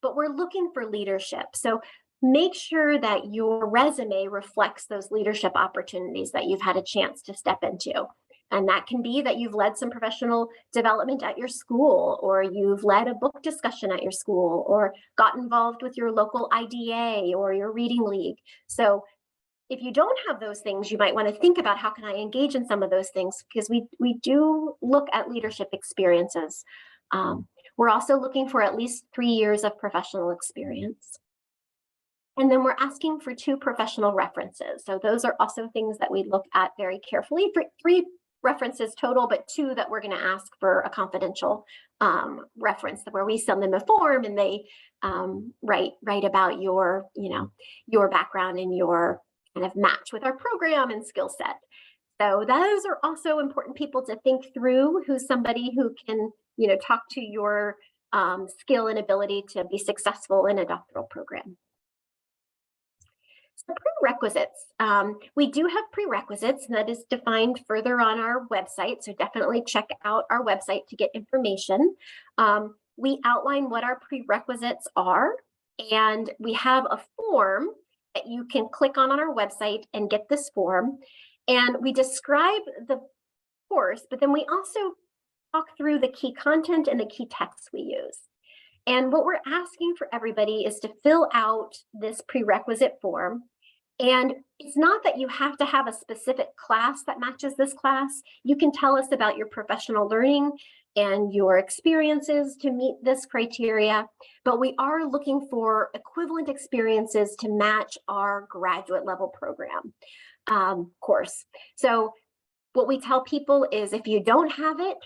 but we're looking for leadership. So make sure that your resume reflects those leadership opportunities that you've had a chance to step into. And that can be that you've led some professional development at your school, or you've led a book discussion at your school, or got involved with your local IDA or your reading league. So if you don't have those things, you might want to think about how can I engage in some of those things, because we do look at leadership experiences. We're also looking for at least 3 years of professional experience. And then we're asking for 2 professional references. So those are also things that we look at very carefully. 3 references total, but 2 that we're going to ask for a confidential reference, where we send them a form and they write about your background and your kind of match with our program and skill set. So those are also important people to think through, who's somebody who can talk to your skill and ability to be successful in a doctoral program. So prerequisites. We do have prerequisites, and that is defined further on our website. So definitely check out our website to get information. We outline what our prerequisites are, and we have a form that you can click on our website and get this form. And we describe the course, but then we also talk through the key content and the key texts we use. And what we're asking for everybody is to fill out this prerequisite form. And it's not that you have to have a specific class that matches this class. You can tell us about your professional learning and your experiences to meet this criteria, but we are looking for equivalent experiences to match our graduate level program course. So what we tell people is, if you don't have it,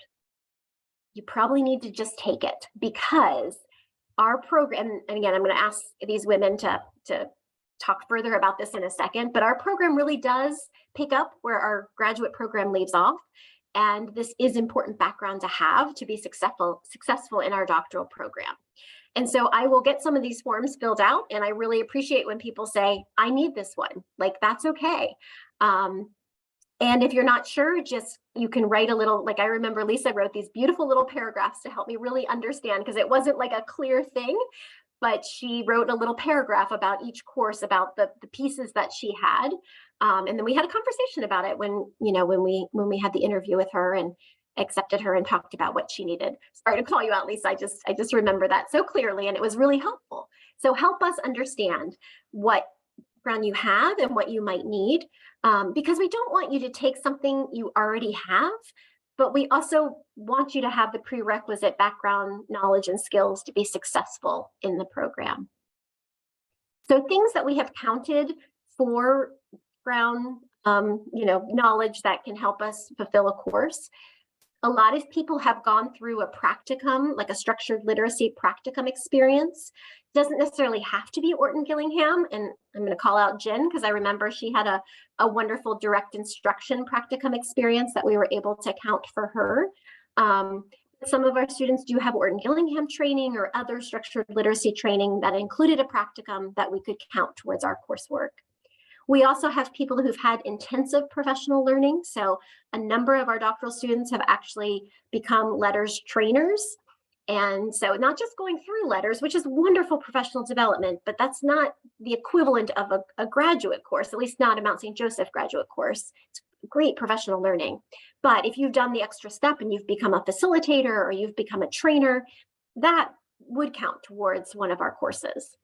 you probably need to just take it, because our program, and again, I'm going to ask these women to talk further about this in a second, but our program really does pick up where our graduate program leaves off. And this is important background to have to be successful in our doctoral program. And so I will get some of these forms filled out, and I really appreciate when people say, I need this one. Like, that's okay. And if you're not sure, you can write a little, like I remember Lisa wrote these beautiful little paragraphs to help me really understand, because it wasn't like a clear thing, but she wrote a little paragraph about each course, about the pieces that she had. And then we had a conversation about it when we had the interview with her and accepted her and talked about what she needed. Sorry to call you out, Lisa. I just remember that so clearly, and it was really helpful. So help us understand what background you have and what you might need, because we don't want you to take something you already have, but we also want you to have the prerequisite background, knowledge, and skills to be successful in the program. So things that we have counted for background, knowledge that can help us fulfill a course. A lot of people have gone through a practicum, like a structured literacy practicum experience. Doesn't necessarily have to be Orton Gillingham. And I'm going to call out Jen, because I remember she had a wonderful direct instruction practicum experience that we were able to count for her. Some of our students do have Orton Gillingham training or other structured literacy training that included a practicum that we could count towards our coursework. We also have people who've had intensive professional learning. So a number of our doctoral students have actually become LETRS trainers. And so not just going through LETRS, which is wonderful professional development, but that's not the equivalent of a graduate course, at least not a Mount St. Joseph graduate course. It's great professional learning. But if you've done the extra step and you've become a facilitator or you've become a trainer, that would count towards one of our courses.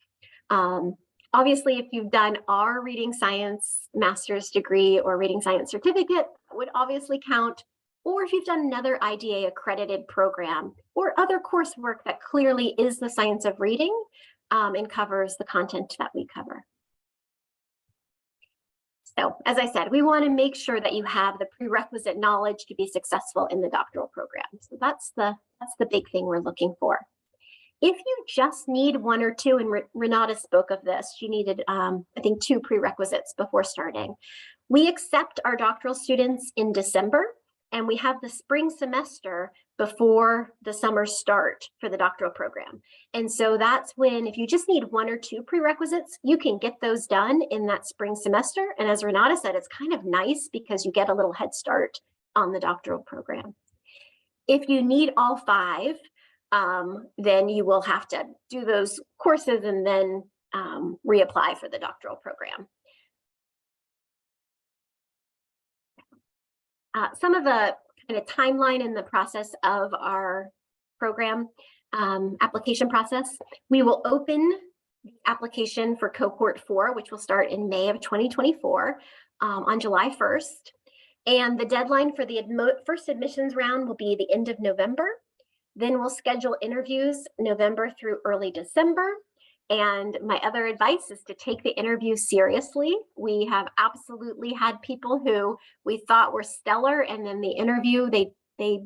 Obviously, if you've done our reading science master's degree or reading science certificate, that would obviously count. Or if you've done another IDA accredited program or other coursework that clearly is the science of reading and covers the content that we cover. So as I said, we want to make sure that you have the prerequisite knowledge to be successful in the doctoral program. So that's the big thing we're looking for. If you just need one or two, and Renata spoke of this, she needed, I think, 2 prerequisites before starting. We accept our doctoral students in December, and we have the spring semester before the summer start for the doctoral program. And so that's when, if you just need 1 or 2 prerequisites, you can get those done in that spring semester. And as Renata said, it's kind of nice because you get a little head start on the doctoral program. If you need all 5, then you will have to do those courses and then reapply for the doctoral program. Some of the kind of timeline in the process of our program application process, we will open the application for cohort 4, which will start in May of 2024 on July 1st. And the deadline for the first admissions round will be the end of November. Then we'll schedule interviews November through early December. And my other advice is to take the interview seriously. We have absolutely had people who we thought were stellar, and then the interview, they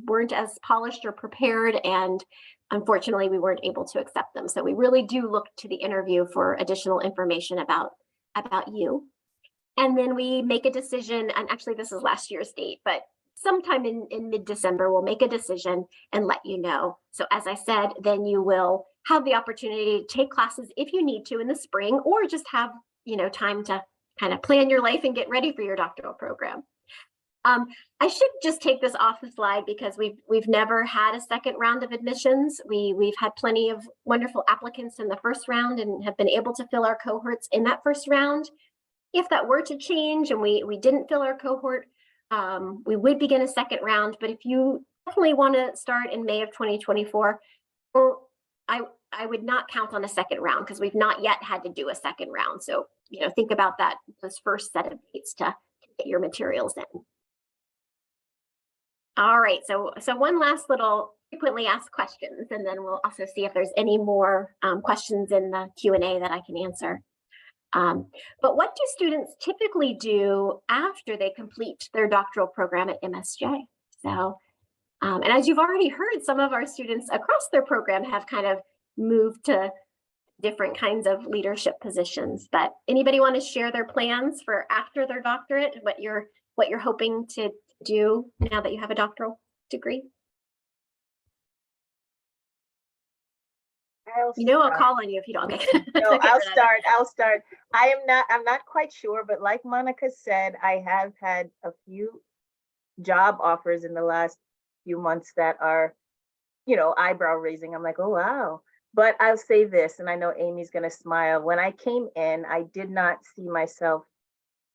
weren't as polished or prepared, and unfortunately we weren't able to accept them. So we really do look to the interview for additional information about you. And then we make a decision, and actually this is last year's date, but sometime in mid-December, we'll make a decision and let you know. So as I said, then you will have the opportunity to take classes if you need to in the spring, or just have, time to kind of plan your life and get ready for your doctoral program. I should just take this off the slide because we've never had a second round of admissions. We've had plenty of wonderful applicants in the first round and have been able to fill our cohorts in that first round. If that were to change and we didn't fill our cohort, we would begin a second round. But if you definitely want to start in May of 2024, I would not count on a second round because we've not yet had to do a second round. So, think about that, this first set of dates to get your materials in. All right, so one last little frequently asked questions, and then we'll also see if there's any more questions in the Q&A that I can answer. But what do students typically do after they complete their doctoral program at MSJ? So, and as you've already heard, some of our students across their program have kind of moved to different kinds of leadership positions. But anybody want to share their plans for after their doctorate, what you're hoping to do now that you have a doctoral degree? I'll call on you if you don't. No, I'll start. I'm not quite sure, but like Monica said, I have had a few job offers in the last few months that are, eyebrow raising. I'm like, oh, wow. But I'll say this, and I know Amy's going to smile. When I came in, I did not see myself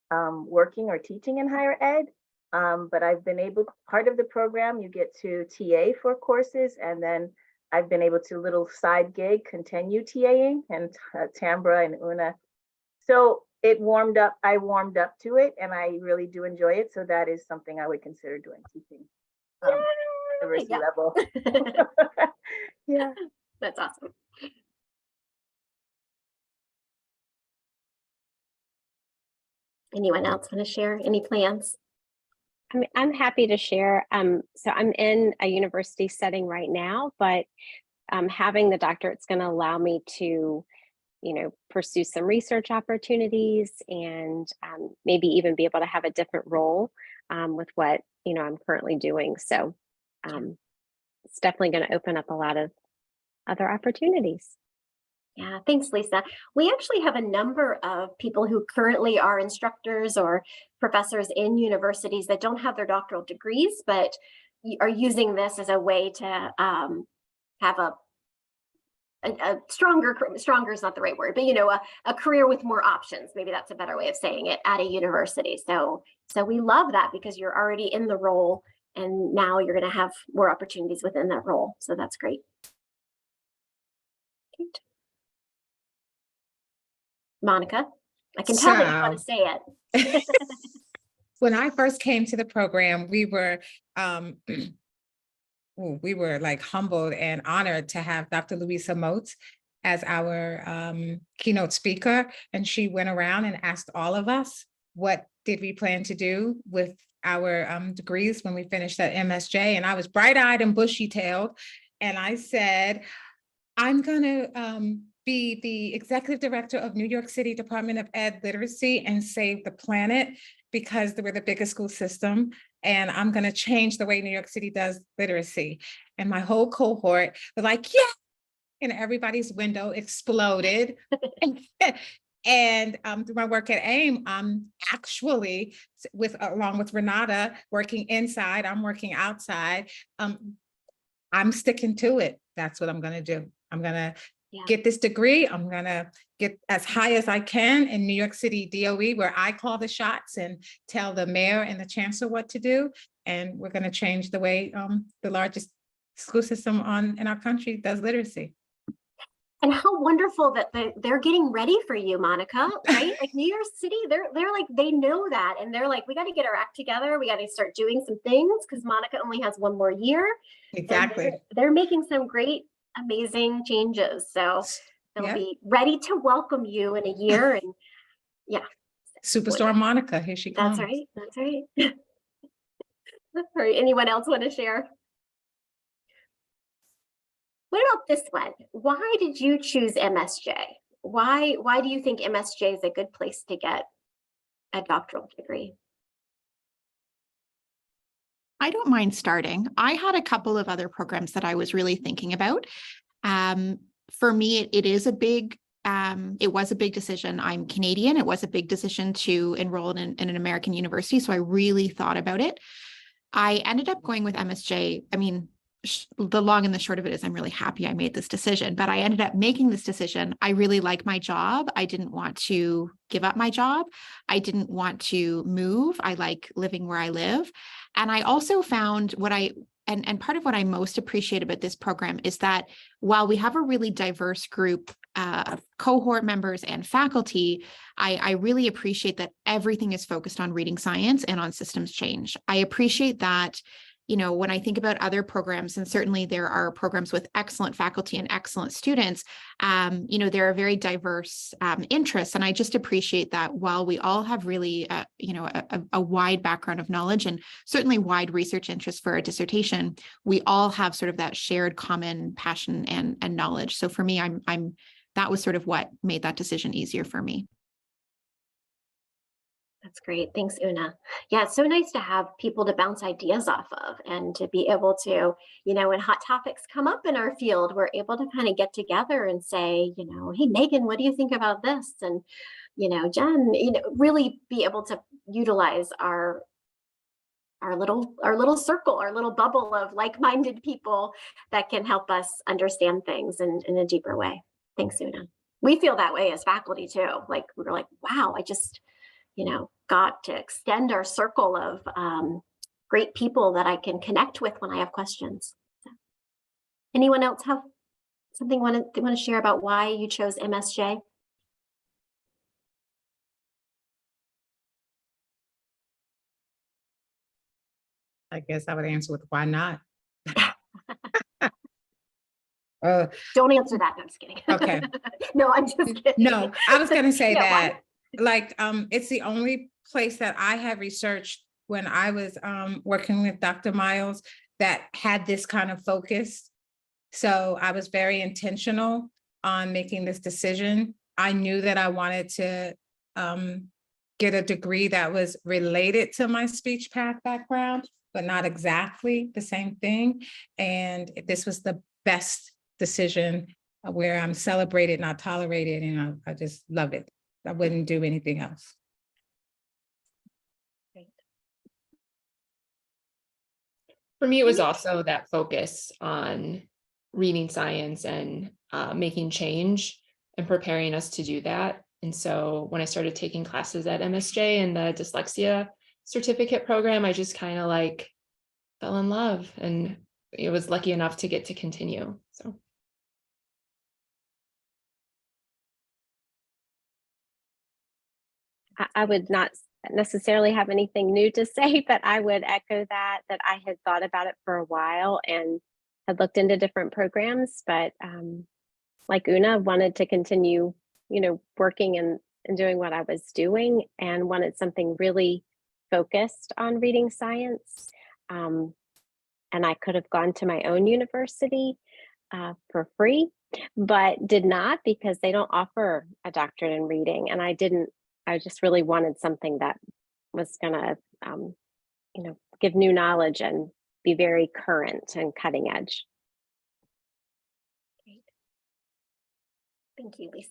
working or teaching in higher ed. But I've been able, part of the program, you get to TA for courses, and then I've been able to little side gig, continue TAing, and Tambra and Una. So I warmed up to it, and I really do enjoy it. So that is something I would consider doing, teaching university level. Yeah. That's awesome. Anyone else want to share any plans? I'm happy to share. So I'm in a university setting right now, but having the doctorate is going to allow me to, pursue some research opportunities and maybe even be able to have a different role with what, I'm currently doing. So it's definitely going to open up a lot of other opportunities. Yeah, thanks, Lisa. We actually have a number of people who currently are instructors or professors in universities that don't have their doctoral degrees, but are using this as a way to have a stronger is not the right word, but a career with more options. Maybe that's a better way of saying it at a university. So we love that because you're already in the role, and now you're going to have more opportunities within that role. So that's great. Great. Monica, I can tell that you want to say it. When I first came to the program, we were like humbled and honored to have Dr. Louisa Motes as our keynote speaker. And she went around and asked all of us what did we plan to do with our degrees when we finished that MSJ? And I was bright-eyed and bushy-tailed. And I said, I'm gonna be the executive director of New York City Department of Ed Literacy and save the planet because we're the biggest school system. And I'm gonna change the way New York City does literacy. And my whole cohort was like, yeah, and everybody's window exploded. And through my work at AIM, I'm actually along with Renata working inside, I'm working outside. I'm sticking to it. That's what I'm gonna do. I'm gonna get this degree. I'm gonna get as high as I can in New York City DOE, where I call the shots and tell the mayor and the chancellor what to do. And we're gonna change the way the largest school system in our country does literacy. And how wonderful that they're getting ready for you, Monica, right? Like New York City, they're like, they know that. And they're like, we got to get our act together. We got to start doing some things because Monica only has one more year. Exactly. They're making some great, amazing changes. So they'll be ready to welcome you in a year. And yeah. Superstar Monica, here she comes. That's right. That's right. All right. Anyone else want to share? What about this one? Why did you choose MSJ? Why do you think MSJ is a good place to get a doctoral degree? I don't mind starting. I had a couple of other programs that I was really thinking about. For me, it was a big decision. I'm Canadian. It was a big decision to enroll in an American university. So I really thought about it. I ended up going with MSJ. I mean, the long and the short of it is I'm really happy I made this decision, but I ended up making this decision. I really like my job. I didn't want to give up my job. I didn't want to move. I like living where I live. And I also found and part of what I most appreciate about this program is that while we have a really diverse group of cohort members and faculty, I really appreciate that everything is focused on reading science and on systems change. I appreciate that, when I think about other programs, and certainly there are programs with excellent faculty and excellent students, there are very diverse interests. And I just appreciate that while we all have really, a wide background of knowledge and certainly wide research interests for a dissertation, we all have sort of that shared common passion and knowledge. So for me, that was sort of what made that decision easier for me. That's great. Thanks, Una. Yeah, it's so nice to have people to bounce ideas off of and to be able to, when hot topics come up in our field, we're able to kind of get together and say, hey, Megan, what do you think about this? And, Jen, really be able to utilize our little circle, our little bubble of like-minded people that can help us understand things in a deeper way. Thanks, Una. We feel that way as faculty too. Like we're like, wow, I just got to extend our circle of great people that I can connect with when I have questions. So, anyone else have something want to share about why you chose MSJ? I guess I would answer with why not? Don't answer that. No, I'm just kidding. Okay. No, I'm just kidding. No, I was going to say Yeah, that it's the only place that I had researched when I was working with Dr. Miles that had this kind of focus. So I was very intentional on making this decision. I knew that I wanted to get a degree that was related to my speech path background, but not exactly the same thing. And this was the best decision where I'm celebrated, not tolerated, and I just love it. I wouldn't do anything else. Great. For me, it was also that focus on reading science and making change and preparing us to do that. And so when I started taking classes at MSJ and the dyslexia certificate program, I just kind of fell in love, and it was lucky enough to get to continue. So. I would not necessarily have anything new to say, but I would echo that I had thought about it for a while and had looked into different programs, but like Una, wanted to continue, working in in doing what I was doing and wanted something really focused on reading science. And I could have gone to my own university for free, but did not because they don't offer a doctorate in reading. And I just really wanted something that was going to, give new knowledge and be very current and cutting edge. Great. Thank you, Lisa.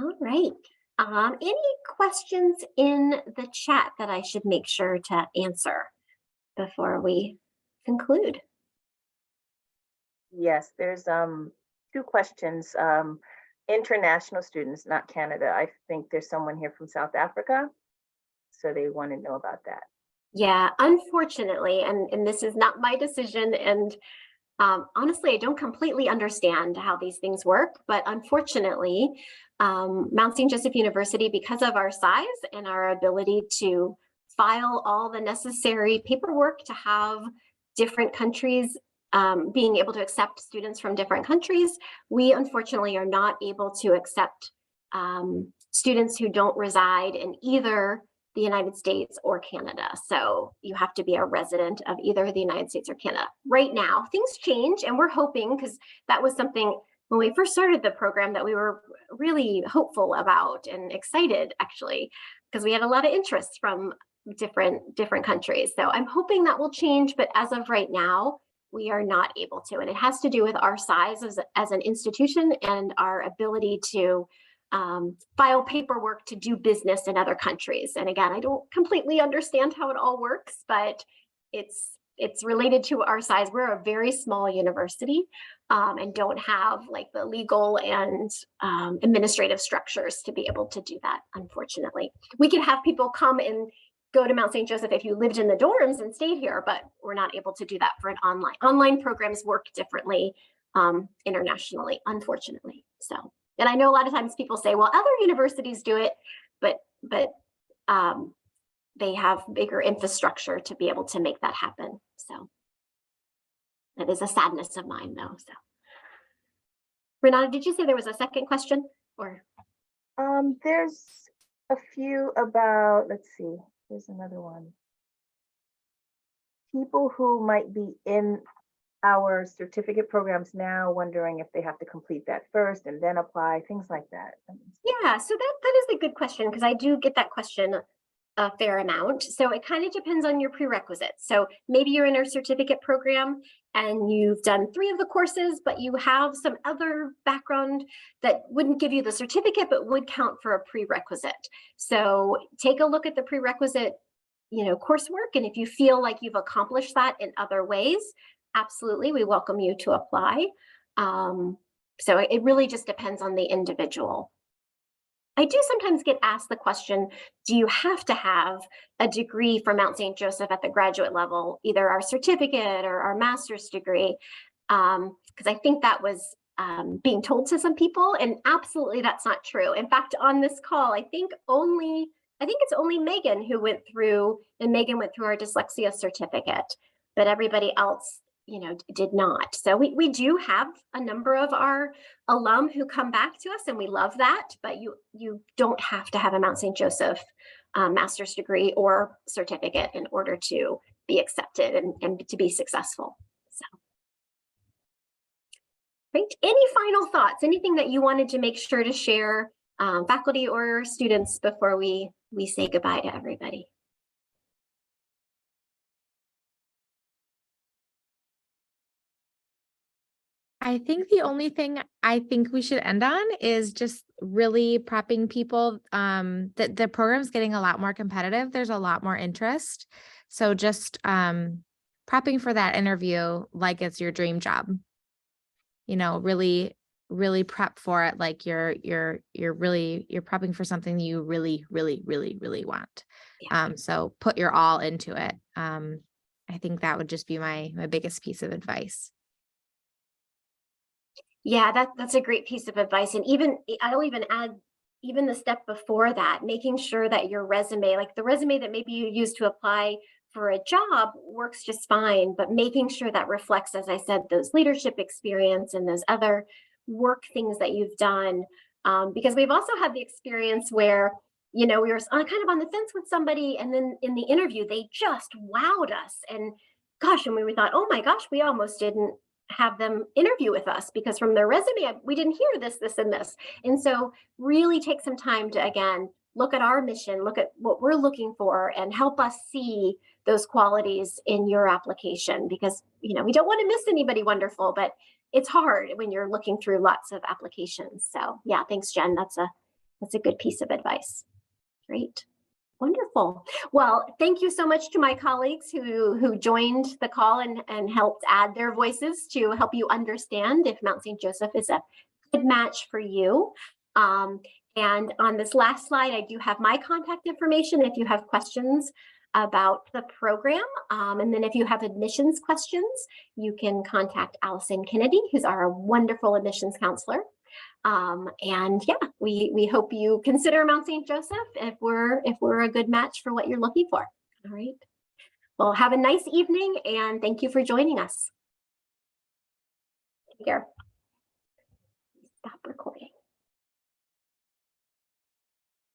All right. Any questions in the chat that I should make sure to answer before we conclude? Yes, there's 2 questions. International students, not Canada. I think there's someone here from South Africa, so they want to know about that. Yeah, unfortunately, and this is not my decision, and honestly, I don't completely understand how these things work, but unfortunately, Mount St. Joseph University, because of our size and our ability to file all the necessary paperwork to have different countries being able to accept students from different countries, we unfortunately are not able to accept students who don't reside in either the United States or Canada. So you have to be a resident of either the United States or Canada. Right now, things change, and we're hoping, because that was something when we first started the program that we were really hopeful about and excited, actually, because we had a lot of interest from different countries. So I'm hoping that will change, but as of right now, we are not able to. And it has to do with our size as an institution and our ability to file paperwork to do business in other countries. And again, I don't completely understand how it all works, but it's related to our size. We're a very small university and don't have like the legal and administrative structures to be able to do that, unfortunately. We could have people come and go to Mount St. Joseph if you lived in the dorms and stayed here, but we're not able to do that for an online. Online programs work differently internationally, unfortunately. So. And I know a lot of times people say, well, other universities do it, but they have bigger infrastructure to be able to make that happen. So that is a sadness of mine, though. So, Renata, did you say there was a second question? Or There's a few about, let's see, there's another one. People who might be in our certificate programs now, wondering if they have to complete that first and then apply, things like that. Yeah, so that is a good question, because I do get that question a fair amount. So it kind of depends on your prerequisites. So maybe you're in our certificate program and you've done 3 of the courses, but you have some other background that wouldn't give you the certificate, but would count for a prerequisite. So take a look at the prerequisite, coursework. And if you feel like you've accomplished that in other ways, absolutely, we welcome you to apply. So it really just depends on the individual. I do sometimes get asked the question, do you have to have a degree from Mount St. Joseph at the graduate level, either our certificate or our master's degree? Because I think that was being told to some people, and absolutely that's not true. In fact, on this call, I think it's only Megan who went through our dyslexia certificate, but everybody else did not. So we do have a number of our alum who come back to us, and we love that, but you don't have to have a Mount St. Joseph master's degree or certificate in order to be accepted and to be successful. So, great. Any final thoughts? Anything that you wanted to make sure to share, faculty or students, before we say goodbye to everybody? I think the only thing I think we should end on is just really prepping people that the program's getting a lot more competitive. There's a lot more interest. So just prepping for that interview like it's your dream job. Really prep for it like you're prepping for something you really want. Yeah. So put your all into it. I think that would just be my biggest piece of advice. Yeah, that's a great piece of advice. And I'll even add even the step before that, making sure that your resume, like the resume that maybe you use to apply for a job, works just fine, but making sure that reflects, as I said, those leadership experience and those other work things that you've done. Because we've also had the experience where, you know, we were kind of on the fence with somebody, and then in the interview, they just wowed us. And gosh, and we thought, oh my gosh, we almost didn't have them interview with us because from their resume, we didn't hear this, this, and this. And so really take some time to, again, look at our mission, look at what we're looking for, and help us see those qualities in your application, because, you know, we don't want to miss anybody wonderful, but it's hard when you're looking through lots of applications. So yeah, thanks, Jen. That's a good piece of advice. Great. Wonderful. Well, thank you so much to my colleagues who joined the call and helped add their voices to help you understand if Mount St. Joseph is a good match for you. And on this last slide, I do have my contact information if you have questions about the program. And then if you have admissions questions, you can contact Allison Kennedy, who's our wonderful admissions counselor. And yeah, we hope you consider Mount St. Joseph if we're a good match for what you're looking for. All right. Well, have a nice evening, and thank you for joining us. Take care. Stop recording.